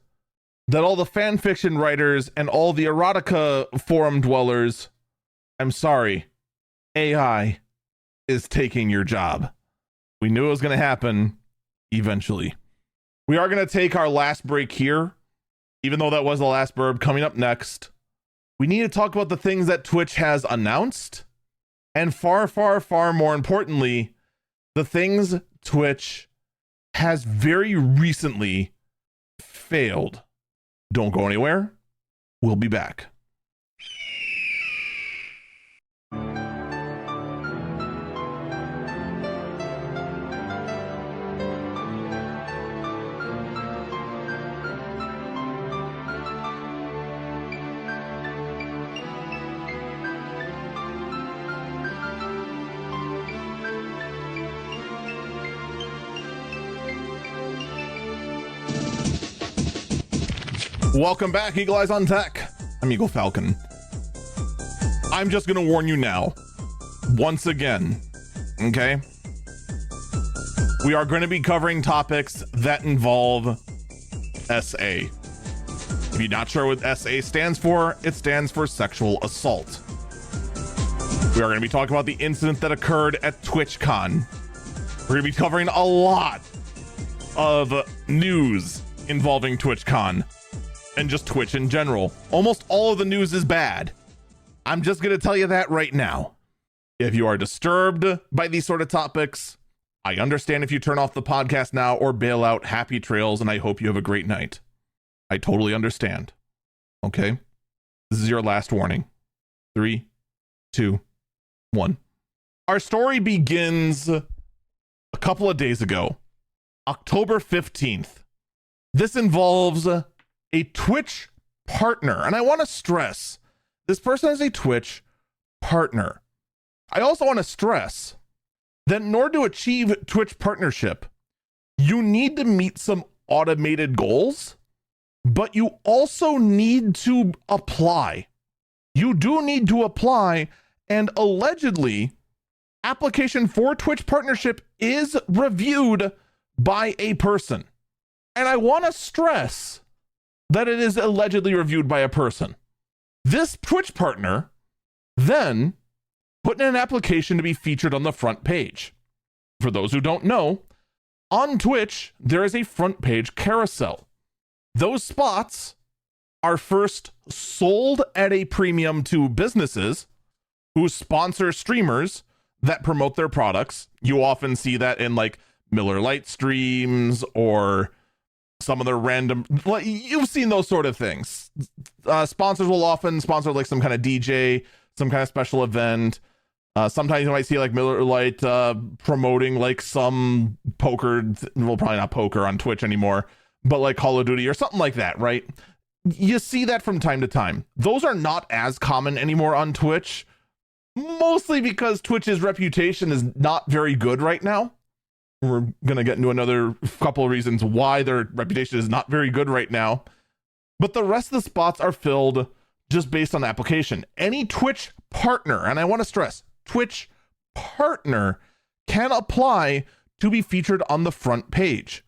that all the fan fiction writers and all the erotica forum dwellers, I'm sorry, AI is taking your job. We knew it was going to happen eventually. We are going to take our last break here, even though that was the last burb. Coming up next, we need to talk about the things that Twitch has announced, and far more importantly, the things Twitch has very recently failed. Don't go anywhere. We'll be back. Welcome back, Eagle Eyes on Tech. I'm Eagle Falcon. I'm just going to warn you now, once again, okay? We are going to be covering topics that involve SA. If you're not sure what SA stands for, it stands for sexual assault. We are going to be talking about the incident that occurred at TwitchCon. We're going to be covering a lot of news involving TwitchCon. And just Twitch in general. Almost all of the news is bad. I'm just going to tell you that right now. If you are disturbed by these sort of topics, I understand if you turn off the podcast now or bail out. Happy trails, and I hope you have a great night. I totally understand. Okay? This is your last warning. 3, 2, 1. Our story begins a couple of days ago, October 15th. This involves a Twitch partner. And I want to stress, this person is a Twitch partner. I also want to stress that in order to achieve Twitch partnership, you need to meet some automated goals, but you also need to apply. You do need to apply, and allegedly, application for Twitch partnership is reviewed by a person. And I want to stress that it is allegedly reviewed by a person. This Twitch partner then put in an application to be featured on the front page. For those who don't know, on Twitch, there is a front page carousel. Those spots are first sold at a premium to businesses who sponsor streamers that promote their products. You often see that in like Miller Lite streams or some of their random, like, you've seen those sort of things. Sponsors will often sponsor like some kind of DJ, some kind of special event. Sometimes you might see like Miller Lite promoting like some poker, well, probably not poker on Twitch anymore, but like Call of Duty or something like that, right? You see that from time to time. Those are not as common anymore on Twitch, mostly because Twitch's reputation is not very good right now. We're going to get into another couple of reasons why their reputation is not very good right now. But the rest of the spots are filled just based on application. Any Twitch partner, and I want to stress, Twitch partner can apply to be featured on the front page.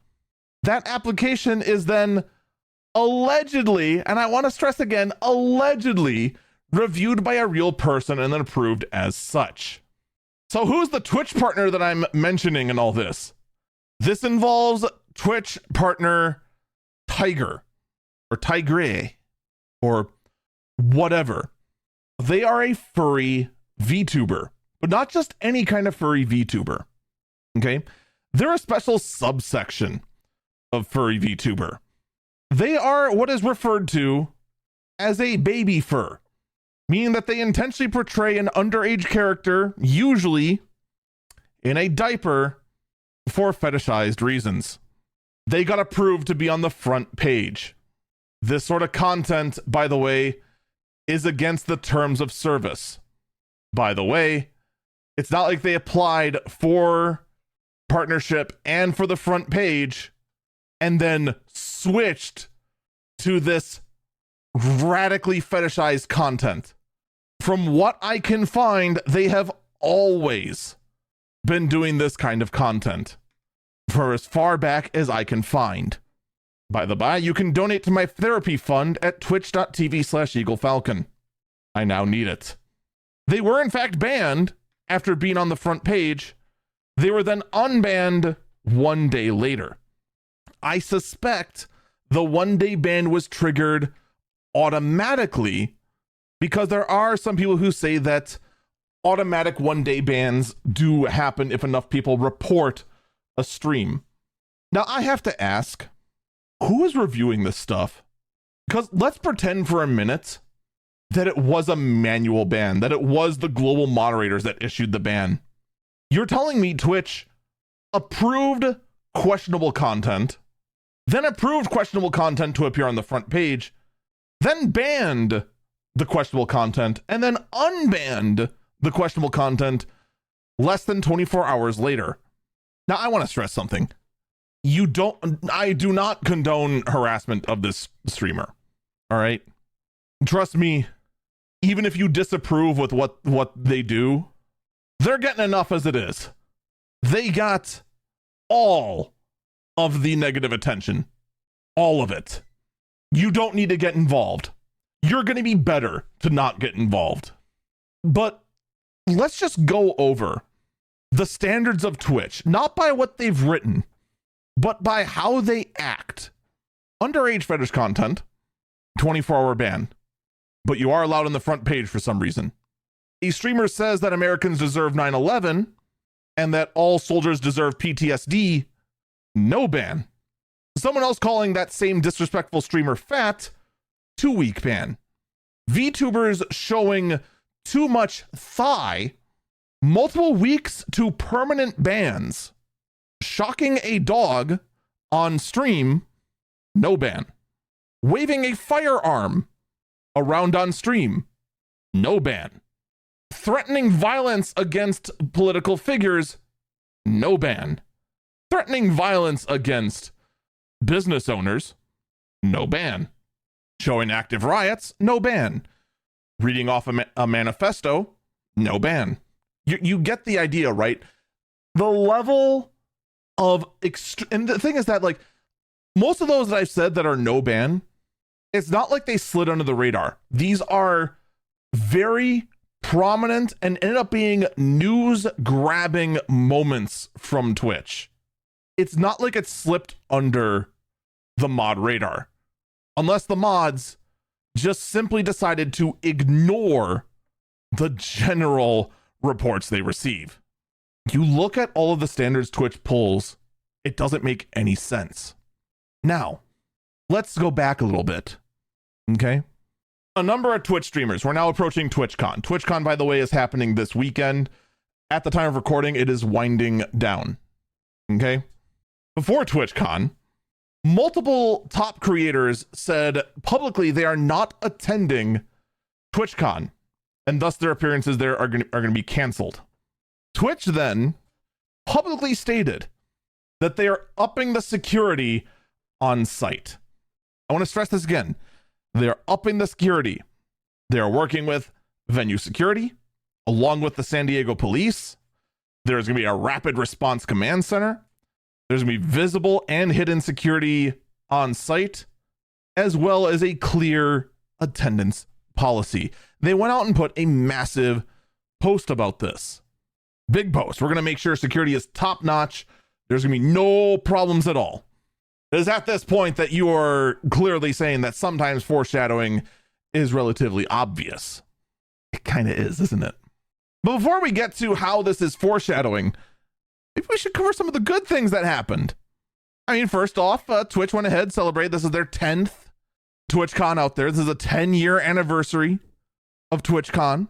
That application is then allegedly, and I want to stress again, allegedly reviewed by a real person and then approved as such. So who's the Twitch partner that I'm mentioning in all this? This involves Twitch partner Tiger or Tigre or whatever. They are a furry VTuber, but not just any kind of furry VTuber. Okay? They're a special subsection of furry VTuber. They are what is referred to as a baby fur, meaning that they intentionally portray an underage character, usually in a diaper, for fetishized reasons. They got approved to be on the front page. This sort of content, by the way, is against the terms of service. By the way, it's not like they applied for partnership and for the front page and then switched to this radically fetishized content. From what I can find, they have always been doing this kind of content for as far back as I can find. By the by, you can donate to my therapy fund at twitch.tv/EagleFalcon. I now need it. They were in fact banned after being on the front page. They were then unbanned 1 day later. I suspect the 1 day ban was triggered automatically because there are some people who say that automatic 1 day bans do happen if enough people report a stream. Now I have to ask, who is reviewing this stuff? Because let's pretend for a minute that it was a manual ban, that it was the global moderators that issued the ban. You're telling me Twitch approved questionable content, then approved questionable content to appear on the front page, then banned the questionable content, and then unbanned the questionable content less than 24 hours later. Now, I want to stress something. I do not condone harassment of this streamer. All right? Trust me, even if you disapprove with what they do, they're getting enough as it is. They got all of the negative attention. All of it. You don't need to get involved. You're going to be better to not get involved. But let's just go over the standards of Twitch, not by what they've written, but by how they act. Underage fetish content, 24-hour ban, but you are allowed on the front page for some reason. A streamer says that Americans deserve 9/11 and that all soldiers deserve PTSD, no ban. Someone else calling that same disrespectful streamer fat, 2-week ban. VTubers showing too much thigh, multiple weeks to permanent bans. Shocking a dog on stream, no ban. Waving a firearm around on stream, no ban. Threatening violence against political figures, no ban. Threatening violence against business owners, no ban. Showing active riots, no ban. Reading off a manifesto, no ban. You get the idea, right? The level of and the thing is that, like, most of those that I've said that are no ban, it's not like they slid under the radar. These are very prominent and ended up being news grabbing moments from Twitch. It's not like it slipped under the mod radar, unless the mods just simply decided to ignore the general reports they receive. You look at all of the standards Twitch pulls, it doesn't make any sense. Now, let's go back a little bit. Okay? A number of Twitch streamers, we're now approaching TwitchCon. TwitchCon, by the way, is happening this weekend. At the time of recording, it is winding down. Okay? Before TwitchCon, multiple top creators said publicly they are not attending TwitchCon, and thus their appearances there are going to be canceled. Twitch then publicly stated that they are upping the security on site. I want to stress this again. They are upping the security. They are working with venue security, along with the San Diego police. There's going to be a rapid response command center. There's going to be visible and hidden security on site, as well as a clear attendance policy. They went out and put a massive post about this. Big post. We're going to make sure security is top notch. There's going to be no problems at all. It is at this point that you are clearly saying that sometimes foreshadowing is relatively obvious. It kind of is, isn't it? But before we get to how this is foreshadowing, maybe we should cover some of the good things that happened. I mean, first off, Twitch went ahead, celebrated. This is their 10th TwitchCon out there. This is a 10-year anniversary of TwitchCon.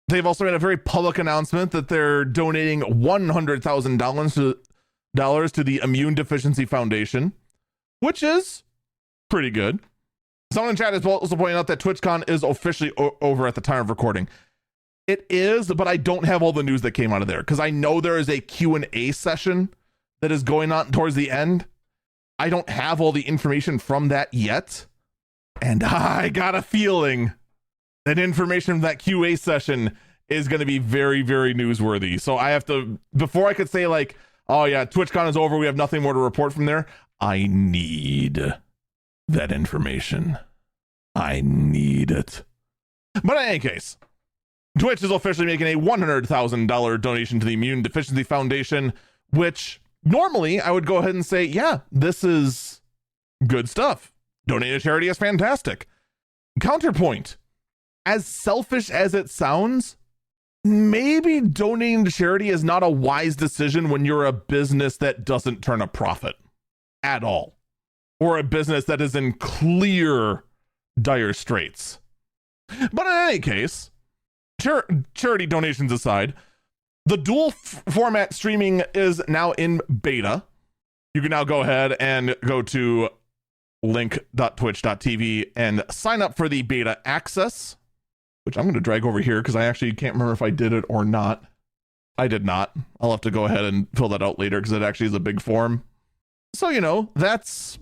They've also made a very public announcement that they're donating $100,000 to the Immune Deficiency Foundation, which is pretty good. Someone in chat is also pointing out that TwitchCon is officially over at the time of recording. It is, but I don't have all the news that came out of there, because I know there is a Q&A session that is going on towards the end. I don't have all the information from that yet, and I got a feeling that information from that QA session is going to be very, very newsworthy. So I have to, before I could say like, oh yeah, TwitchCon is over, we have nothing more to report from there, I need that information. I need it. But in any case, Twitch is officially making a $100,000 donation to the Immune Deficiency Foundation, which normally I would go ahead and say, yeah, this is good stuff. Donating to charity is fantastic. Counterpoint, as selfish as it sounds, maybe donating to charity is not a wise decision when you're a business that doesn't turn a profit at all, or a business that is in clear dire straits. But in any case, charity donations aside, the dual format streaming is now in beta. You can now go ahead and go to link.twitch.tv and sign up for the beta access, which I'm going to drag over here because I actually can't remember if I did it or not. I did not. I'll have to go ahead and fill that out later because it actually is a big form. So, you know, that's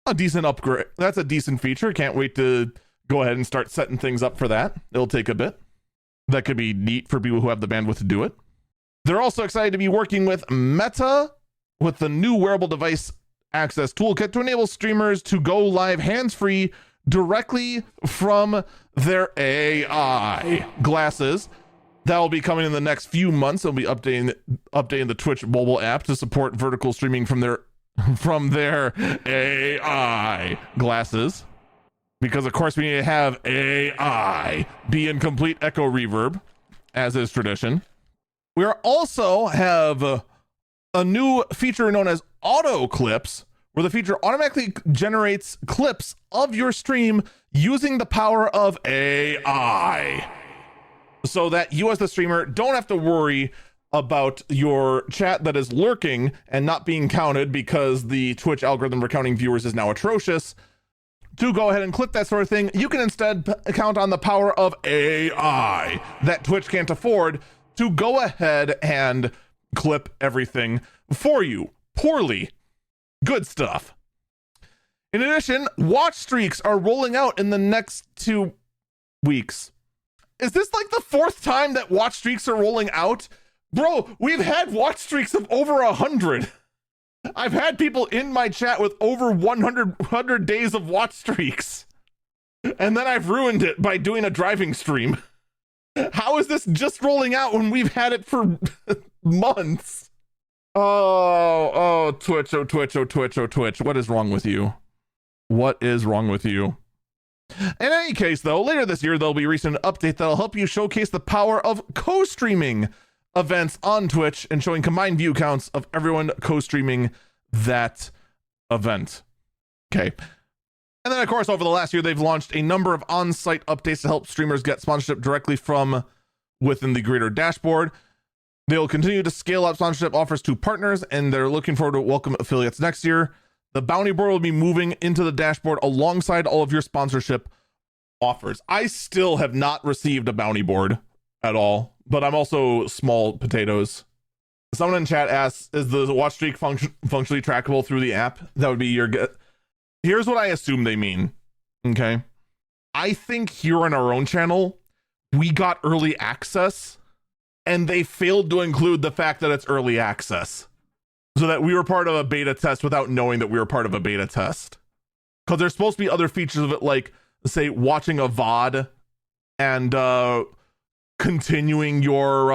a decent upgrade. That's a decent feature. Can't wait to go ahead and start setting things up for that. It'll take a bit. That could be neat for people who have the bandwidth to do it. They're also excited to be working with Meta with the new wearable device access toolkit to enable streamers to go live hands-free directly from their AI glasses. That will be coming in the next few months. They'll be updating the Twitch mobile app to support vertical streaming from their AI glasses. Because of course we need to have AI be in complete echo reverb, as is tradition. We are also have a new feature known as auto clips, where the feature automatically generates clips of your stream using the power of AI, so that you as the streamer don't have to worry about your chat that is lurking and not being counted because the Twitch algorithm for counting viewers is now atrocious. To go ahead and clip that sort of thing, you can instead count on the power of AI that Twitch can't afford to go ahead and clip everything for you poorly. Good stuff. In addition, watch streaks are rolling out in the next 2 weeks. Is this like the 4th time that watch streaks are rolling out? Bro, we've had watch streaks of over 100. I've had people in my chat with over 100 days of watch streaks. And then I've ruined it by doing a driving stream. How is this just rolling out when we've had it for months? Oh, Twitch, oh, Twitch, oh, Twitch, oh, Twitch. What is wrong with you? What is wrong with you? In any case, though, later this year, there'll be a recent update that'll help you showcase the power of co-streaming events on Twitch and showing combined view counts of everyone co-streaming that event. Okay. And then, of course, over the last year, they've launched a number of on-site updates to help streamers get sponsorship directly from within the greater dashboard. They'll continue to scale up sponsorship offers to partners, and they're looking forward to welcome affiliates next year. The bounty board will be moving into the dashboard alongside all of your sponsorship offers. I still have not received a bounty board at all, but I'm also small potatoes. Someone in chat asks, is the watch streak functionally trackable through the app? That would be your guess. Here's what I assume they mean. Okay. I think here on our own channel, we got early access and they failed to include the fact that it's early access, so that we were part of a beta test without knowing that we were part of a beta test. Because there's supposed to be other features of it, like, say, watching a VOD and continuing your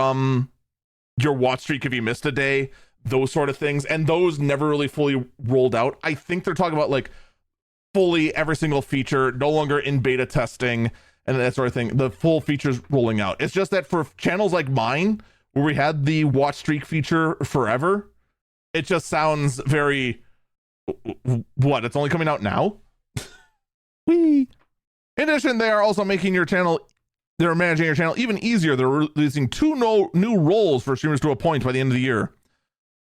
watch streak if you missed a day, those sort of things. And those never really fully rolled out. I think they're talking about, like, fully every single feature, no longer in beta testing and that sort of thing. The full features rolling out. It's just that for channels like mine, where we had the watch streak feature forever, it just sounds very, what, it's only coming out now? Whee! In addition, they are also making your channel, they're managing your channel even easier. They're releasing 2 new roles for streamers to appoint by the end of the year.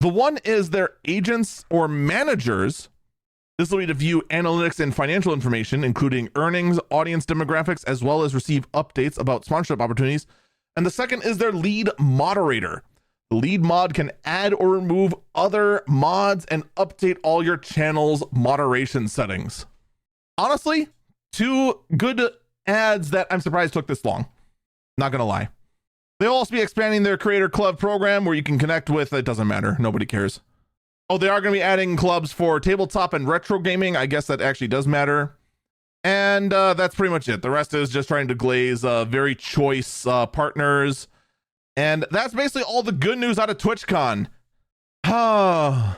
The one is their agents or managers. This will be to view analytics and financial information, including earnings, audience demographics, as well as receive updates about sponsorship opportunities. And the second is their lead moderator. The lead mod can add or remove other mods and update all your channel's moderation settings. Honestly, 2 good ads that I'm surprised took this long. Not gonna lie. They'll also be expanding their creator club program where you can connect with, it doesn't matter, nobody cares. Oh, they are going to be adding clubs for tabletop and retro gaming. I guess that actually does matter. And that's pretty much it. The rest is just trying to glaze very choice partners. And that's basically all the good news out of TwitchCon. So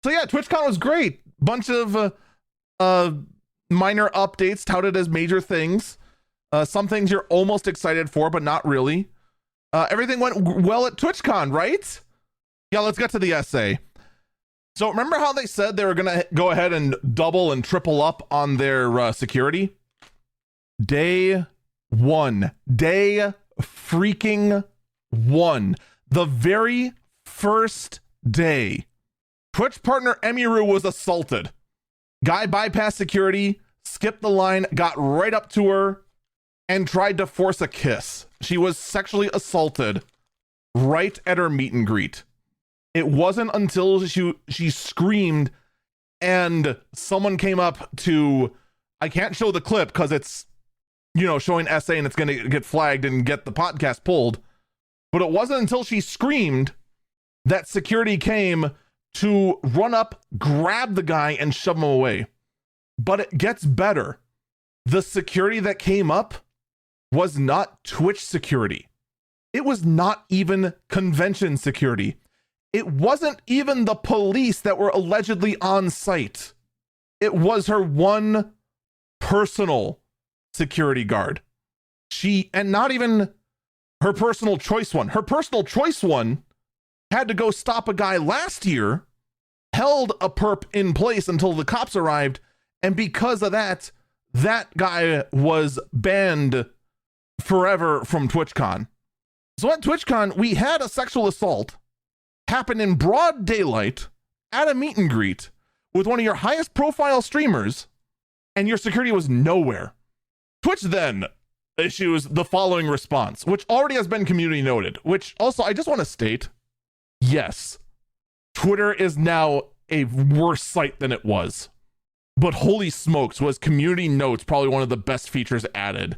yeah, TwitchCon was great. Bunch of minor updates touted as major things. Some things you're almost excited for, but not really. Everything went well at TwitchCon, right? Yeah, let's get to the essay. So remember how they said they were going to go ahead and double and triple up on their security? Day 1. Day freaking 1. The very first day. Twitch partner Emiru was assaulted. Guy bypassed security, skipped the line, got right up to her, and tried to force a kiss. She was sexually assaulted right at her meet and greet. It wasn't until she screamed and someone came up to, I can't show the clip because it's, you know, showing SA and it's going to get flagged and get the podcast pulled. But it wasn't until she screamed that security came to run up, grab the guy and shove him away. But it gets better. The security that came up was not Twitch security. It was not even convention security. It wasn't even the police that were allegedly on site. It was her one personal security guard. And not even her personal choice one. Her personal choice one had to go stop a guy last year held a perp in place until the cops arrived, and because of that, that guy was banned forever from TwitchCon. So at TwitchCon, we had a sexual assault happen in broad daylight at a meet and greet with one of your highest profile streamers, and your security was nowhere. Twitch then issues the following response, which already has been community noted, which also I just want to state, yes, Twitter is now a worse site than it was. But holy smokes, was community notes probably one of the best features added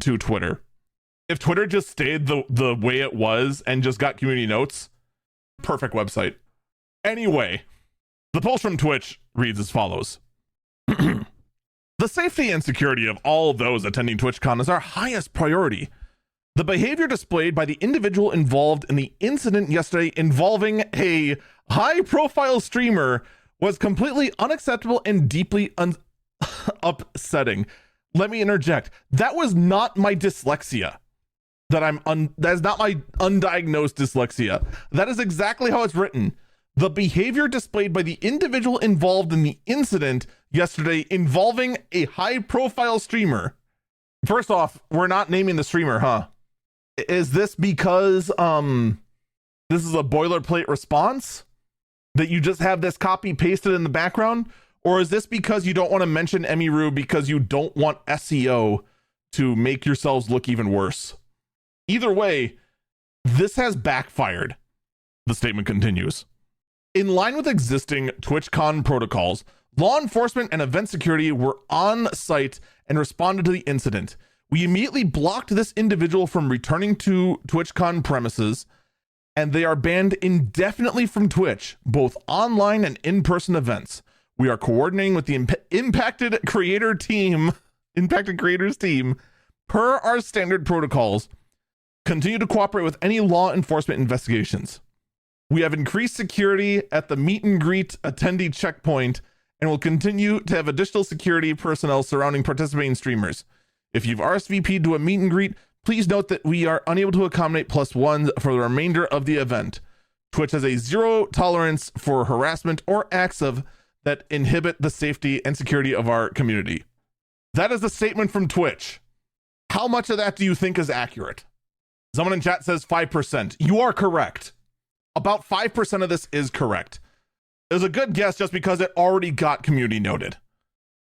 to Twitter. If Twitter just stayed the way it was and just got community notes, perfect website. Anyway, the post from Twitch reads as follows. The safety and security of all those attending TwitchCon is our highest priority. The behavior displayed by the individual involved in the incident yesterday involving a high-profile streamer was completely unacceptable and deeply upsetting. Let me interject. That was not my dyslexia. That is not my undiagnosed dyslexia. That is exactly how it's written. The behavior displayed by the individual involved in the incident yesterday involving a high-profile streamer. First off, we're not naming the streamer, huh? Is this because this is a boilerplate response that you just have this copy pasted in the background? Or is this because you don't want to mention Emiru because you don't want SEO to make yourselves look even worse? Either way, this has backfired. The statement continues. In line with existing TwitchCon protocols, law enforcement and event security were on site and responded to the incident. We immediately blocked this individual from returning to TwitchCon premises, and they are banned indefinitely from Twitch, both online and in-person events. We are coordinating with the impacted creators team per our standard protocols. Continue to cooperate with any law enforcement investigations. We have increased security at the meet and greet attendee checkpoint and will continue to have additional security personnel surrounding participating streamers. If you've RSVP'd to a meet and greet, please note that we are unable to accommodate +1 for the remainder of the event. Twitch has a zero tolerance for harassment or acts that inhibit the safety and security of our community. That is a statement from Twitch. How much of that do you think is accurate? Someone in chat says 5%. You are correct. About 5% of this is correct. It was a good guess just because it already got community noted.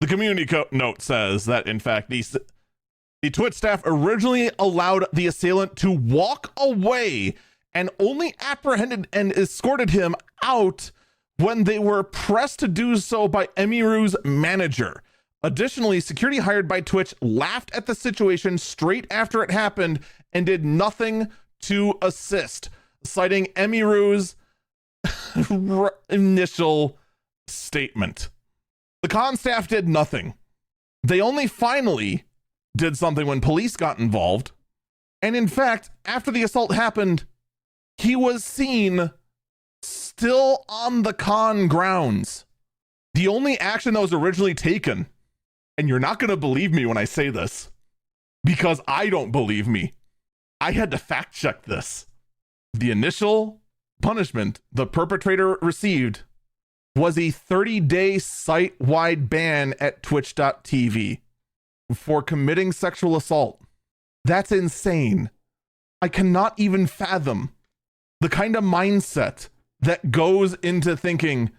The community note says that, in fact, the Twitch staff originally allowed the assailant to walk away and only apprehended and escorted him out when they were pressed to do so by Emiru's manager. Additionally, security hired by Twitch laughed at the situation straight after it happened and did nothing to assist, citing Emiru's initial statement. The con staff did nothing. They only finally did something when police got involved. And in fact, after the assault happened, he was seen still on the con grounds. The only action that was originally taken, and you're not going to believe me when I say this, because I don't believe me. I had to fact check this. The initial punishment the perpetrator received was a 30-day site-wide ban at twitch.tv for committing sexual assault. That's insane. I cannot even fathom the kind of mindset that goes into thinking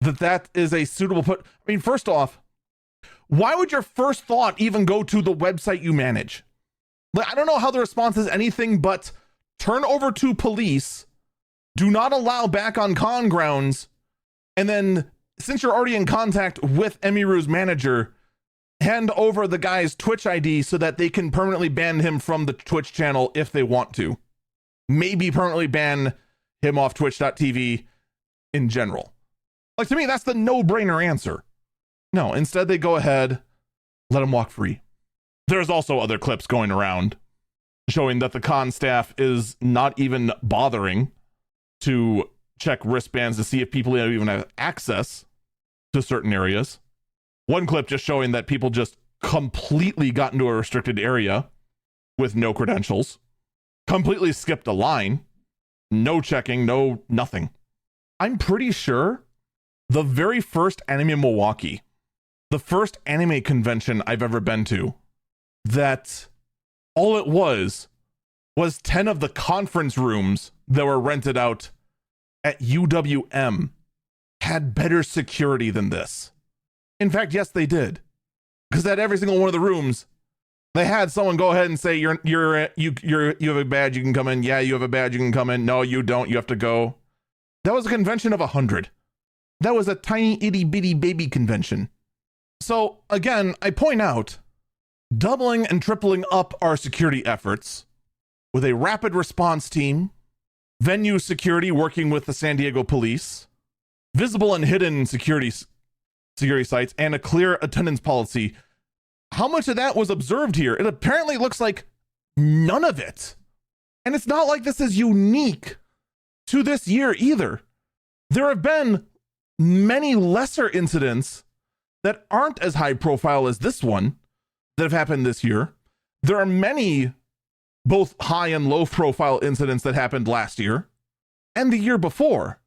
that is a suitable I mean, first off, why would your first thought even go to the website you manage? I don't know how the response is anything but turn over to police, do not allow back on con grounds, and then, since you're already in contact with Emiru's manager, hand over the guy's Twitch ID so that they can permanently ban him from the Twitch channel if they want to. Maybe permanently ban him off twitch.tv in general. Like, to me, that's the no-brainer answer. No, instead they go ahead, let him walk free. There's also other clips going around showing that the con staff is not even bothering to check wristbands to see if people even have access to certain areas. One clip just showing that people just completely got into a restricted area with no credentials, completely skipped a line, no checking, no nothing. I'm pretty sure The very first Anime Milwaukee, the first anime convention I've ever been to, that all it was 10 of the conference rooms that were rented out at UWM had better security than this. In fact, yes, they did. Because at every single one of the rooms, they had someone go ahead and say, you have a badge, you can come in. Yeah, you have a badge, you can come in. No, you don't, you have to go. That was a convention of 100. That was a tiny itty bitty baby convention. So again, I point out, doubling and tripling up our security efforts with a rapid response team, venue security working with the San Diego police, visible and hidden security sites, and a clear attendance policy. How much of that was observed here? It apparently looks like none of it. And it's not like this is unique to this year either. There have been many lesser incidents that aren't as high profile as this one that have happened this year. There are many both high and low profile incidents that happened last year and the year before.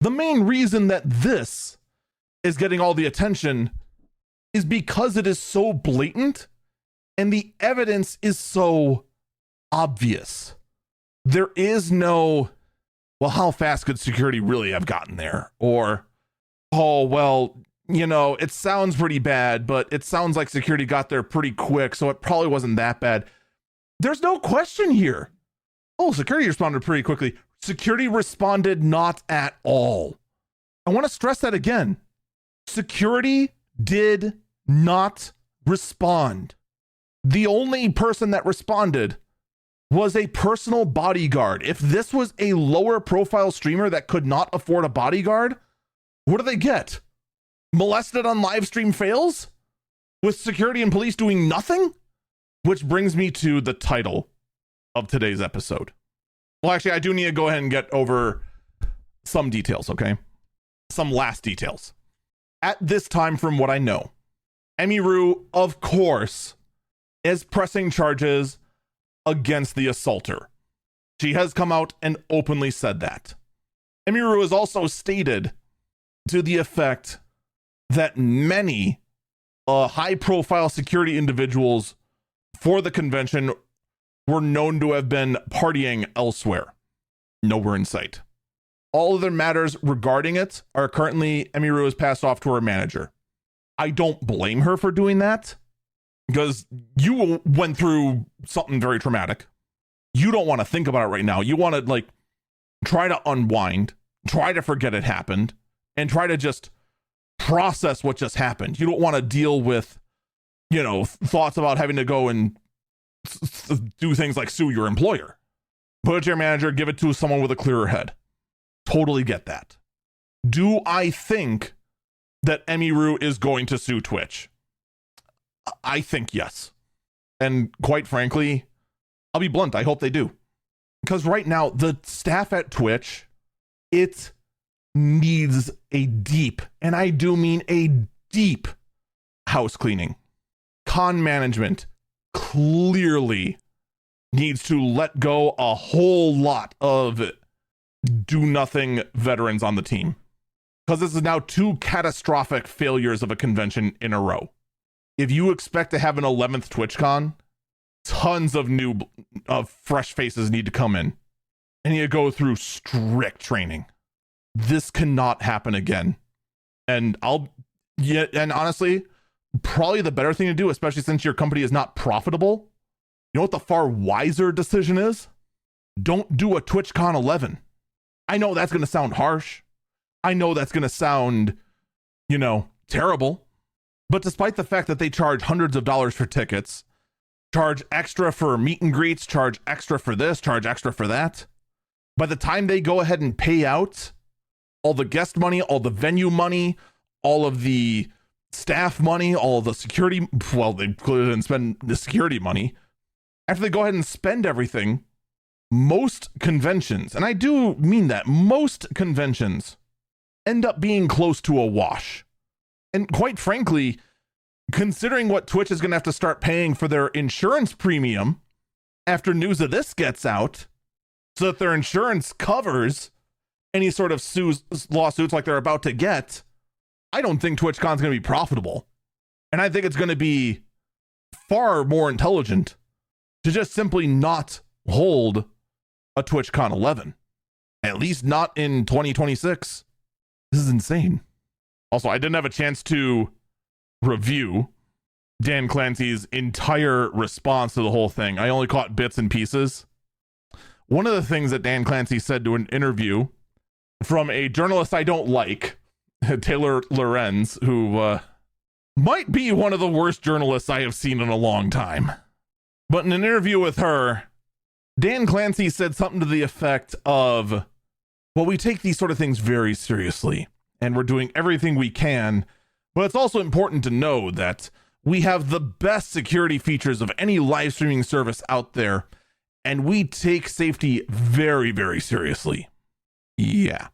The main reason that this is getting all the attention is because it is so blatant and the evidence is so obvious. There is no, well, how fast could security really have gotten there? Or, oh, well, you know, it sounds pretty bad, but it sounds like security got there pretty quick, so it probably wasn't that bad. There's no question here. Oh, security responded pretty quickly. Security responded not at all. I want to stress that again. Security did not respond. The only person that responded was a personal bodyguard. If this was a lower profile streamer that could not afford a bodyguard, what do they get? Molested on live stream fails? With security and police doing nothing? Which brings me to the title of today's episode. Well, actually, I do need to go ahead and get over some details, okay? Some last details. At this time, from what I know, Emiru, of course, is pressing charges against the assaulter. She has come out and openly said that. Emiru has also stated to the effect that many high-profile security individuals for the convention were known to have been partying elsewhere. Nowhere in sight. All other matters regarding it are currently Emiru has passed off to her manager. I don't blame her for doing that because you went through something very traumatic. You don't want to think about it right now. You want to try to unwind, try to forget it happened, and try to just process what just happened. You don't want to deal with, thoughts about having to go and do things like sue your employer. Put it to your manager, give it to someone with a clearer head. Totally get that. Do I think that Emiru is going to sue Twitch? I think yes. And quite frankly, I'll be blunt, I hope they do. Because right now, the staff at Twitch, it needs a deep, and I do mean a deep, house cleaning. Con management clearly needs to let go a whole lot of do-nothing veterans on the team. Because this is now 2 catastrophic failures of a convention in a row. If you expect to have an 11th TwitchCon, tons of fresh faces need to come in. And you go through strict training. This cannot happen again. And honestly, probably the better thing to do, especially since your company is not profitable, you know what the far wiser decision is? Don't do a TwitchCon 11. I know that's going to sound harsh. I know that's going to sound, terrible. But despite the fact that they charge hundreds of dollars for tickets, charge extra for meet and greets, charge extra for this, charge extra for that, by the time they go ahead and pay out all the guest money, all the venue money, all of the staff money, all of the security, well, they clearly didn't spend the security money. After they go ahead and spend everything, most conventions, and I do mean that, most conventions end up being close to a wash. And quite frankly, considering what Twitch is going to have to start paying for their insurance premium after news of this gets out, so that their insurance covers any sort of lawsuits like they're about to get, I don't think TwitchCon's going to be profitable. And I think it's going to be far more intelligent to just simply not hold a TwitchCon 11. At least not in 2026. This is insane. Also, I didn't have a chance to review Dan Clancy's entire response to the whole thing. I only caught bits and pieces. One of the things that Dan Clancy said to an interview from a journalist I don't like, Taylor Lorenz, who might be one of the worst journalists I have seen in a long time. But in an interview with her, Dan Clancy said something to the effect of, well, we take these sort of things very seriously, and we're doing everything we can, but it's also important to know that we have the best security features of any live streaming service out there, and we take safety very, very seriously. Yeah.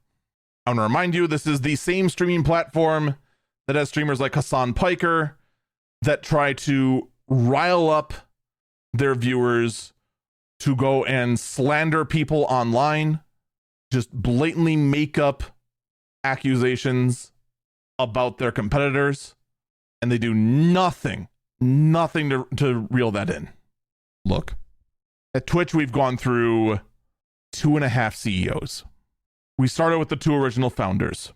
I want to remind you, this is the same streaming platform that has streamers like Hassan Piker that try to rile up their viewers to go and slander people online, just blatantly make up accusations about their competitors, and they do nothing to reel that in. Look, at Twitch, we've gone through 2.5 CEOs. We started with the 2 original founders.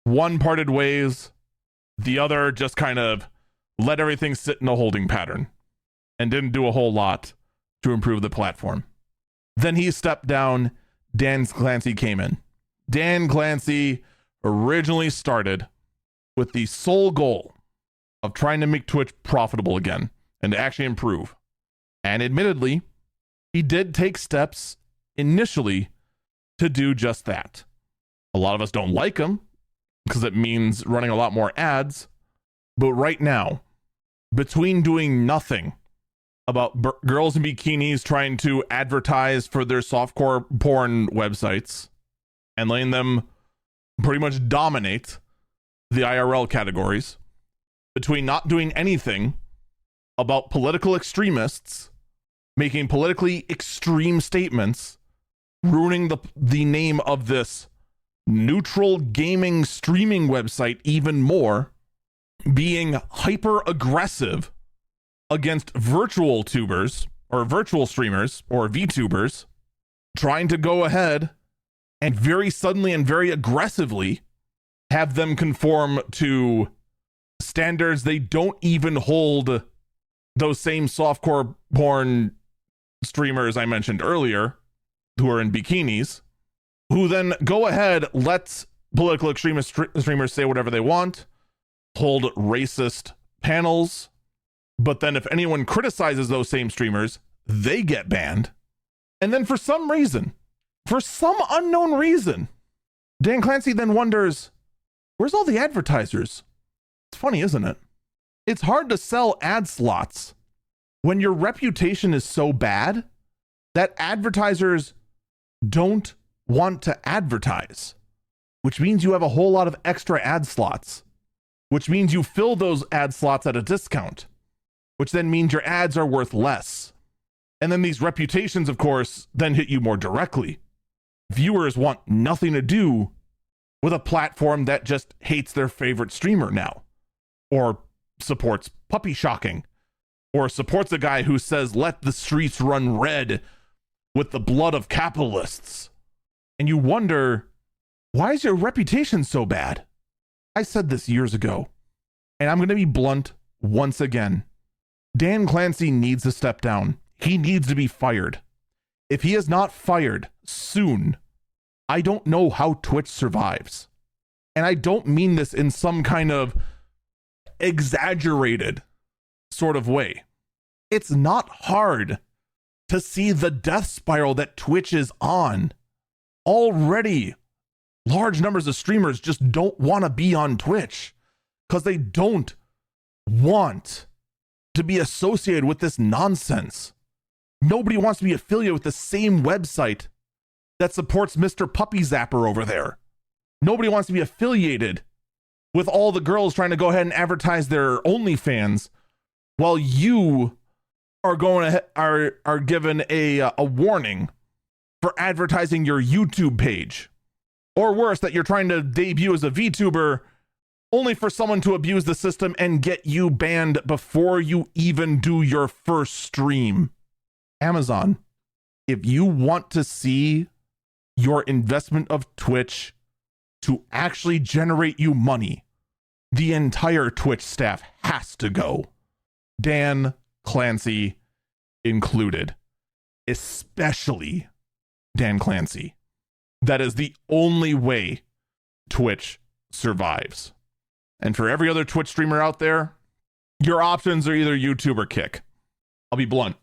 One parted ways, the other just kind of let everything sit in a holding pattern and didn't do a whole lot to improve the platform. Then he stepped down. Dan Clancy came in. Dan Clancy originally started with the sole goal of trying to make Twitch profitable again and to actually improve. And admittedly, he did take steps initially to do just that. A lot of us don't like him because it means running a lot more ads. But right now, between doing nothing about girls in bikinis trying to advertise for their softcore porn websites and letting them pretty much dominate the IRL categories, between not doing anything about political extremists making politically extreme statements, ruining the name of this neutral gaming streaming website even more, being hyper aggressive against virtual tubers or virtual streamers or VTubers, trying to go ahead and very suddenly and very aggressively have them conform to standards they don't even hold those same softcore porn streamers I mentioned earlier, who are in bikinis, who then go ahead, let political extremist streamers say whatever they want, hold racist panels, but then if anyone criticizes those same streamers, they get banned. And then for some unknown reason, Dan Clancy then wonders, where's all the advertisers? It's funny, isn't it? It's hard to sell ad slots when your reputation is so bad that advertisers don't want to advertise, which means you have a whole lot of extra ad slots, which means you fill those ad slots at a discount, which then means your ads are worth less. And then these reputations, of course, then hit you more directly. Viewers want nothing to do with a platform that just hates their favorite streamer now, or supports puppy shocking, or supports a guy who says, let the streets run red with the blood of capitalists. And you wonder, why is your reputation so bad? I said this years ago, and I'm going to be blunt once again. Dan Clancy needs to step down. He needs to be fired. If he is not fired soon, I don't know how Twitch survives. And I don't mean this in some kind of exaggerated sort of way. It's not hard to see the death spiral that Twitch is on. Already, large numbers of streamers just don't want to be on Twitch because they don't want to be associated with this nonsense. Nobody wants to be affiliated with the same website that supports Mr. Puppy Zapper over there. Nobody wants to be affiliated with all the girls trying to go ahead and advertise their OnlyFans while you are are given a warning for advertising your YouTube page. Or worse, that you're trying to debut as a VTuber only for someone to abuse the system and get you banned before you even do your first stream. Amazon, if you want to see your investment of Twitch to actually generate you money, the entire Twitch staff has to go. Dan, Clancy included. Especially Dan Clancy. That is the only way Twitch survives. And for every other Twitch streamer out there, your options are either YouTube or Kick. I'll be blunt.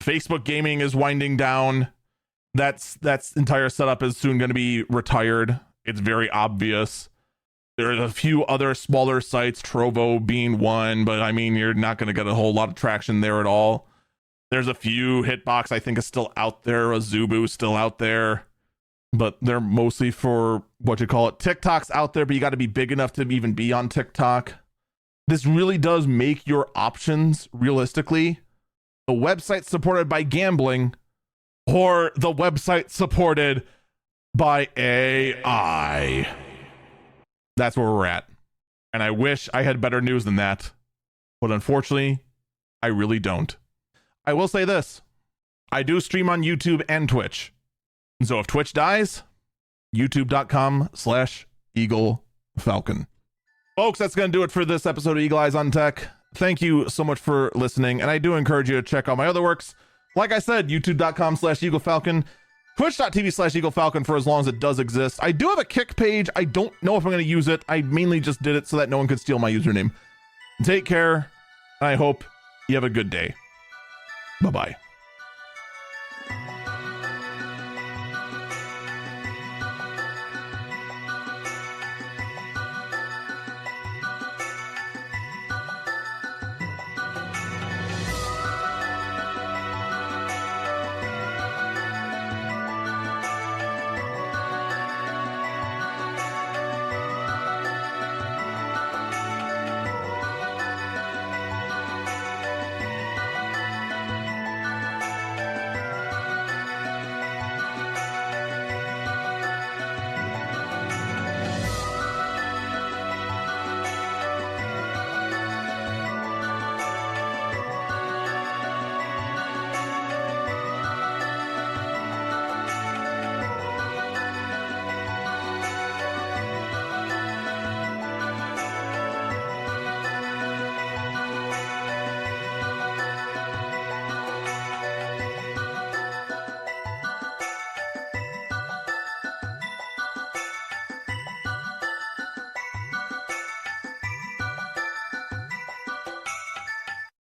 Facebook gaming is winding down. That's entire setup is soon going to be retired. It's very obvious. There's a few other smaller sites, Trovo being one, but I mean, you're not going to get a whole lot of traction there at all. There's a few. Hitbox, I think, is still out there. Azubu still out there, but they're mostly for what you call it. TikTok's out there, but you got to be big enough to even be on TikTok. This really does make your options realistically the website supported by gambling or the website supported by AI. That's where we're at. And I wish I had better news than that. But unfortunately, I really don't. I will say this. I do stream on YouTube and Twitch. So if Twitch dies, youtube.com/Eagle Falcon. Folks, that's going to do it for this episode of Eagle Eyes on Tech. Thank you so much for listening. And I do encourage you to check out my other works. Like I said, youtube.com/Eagle Falcon. Twitch.tv/Eagle Falcon for as long as it does exist. I do have a Kick page. I don't know if I'm going to use it. I mainly just did it so that no one could steal my username. Take care. I hope you have a good day. Bye-bye.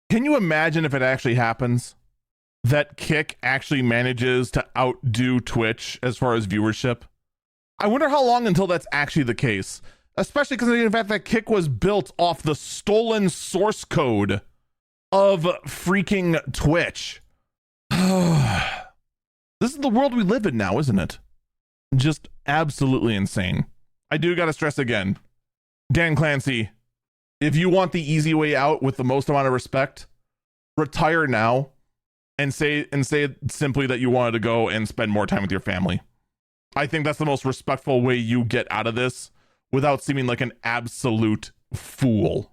Can you imagine if it actually happens that Kick actually manages to outdo Twitch as far as viewership? I wonder how long until that's actually the case, especially considering the fact that Kick was built off the stolen source code of freaking Twitch. This is the world we live in now, isn't it? Just absolutely insane. I do got to stress again, Dan Clancy, if you want the easy way out with the most amount of respect, retire now and say simply that you wanted to go and spend more time with your family. I think that's the most respectful way you get out of this without seeming like an absolute fool.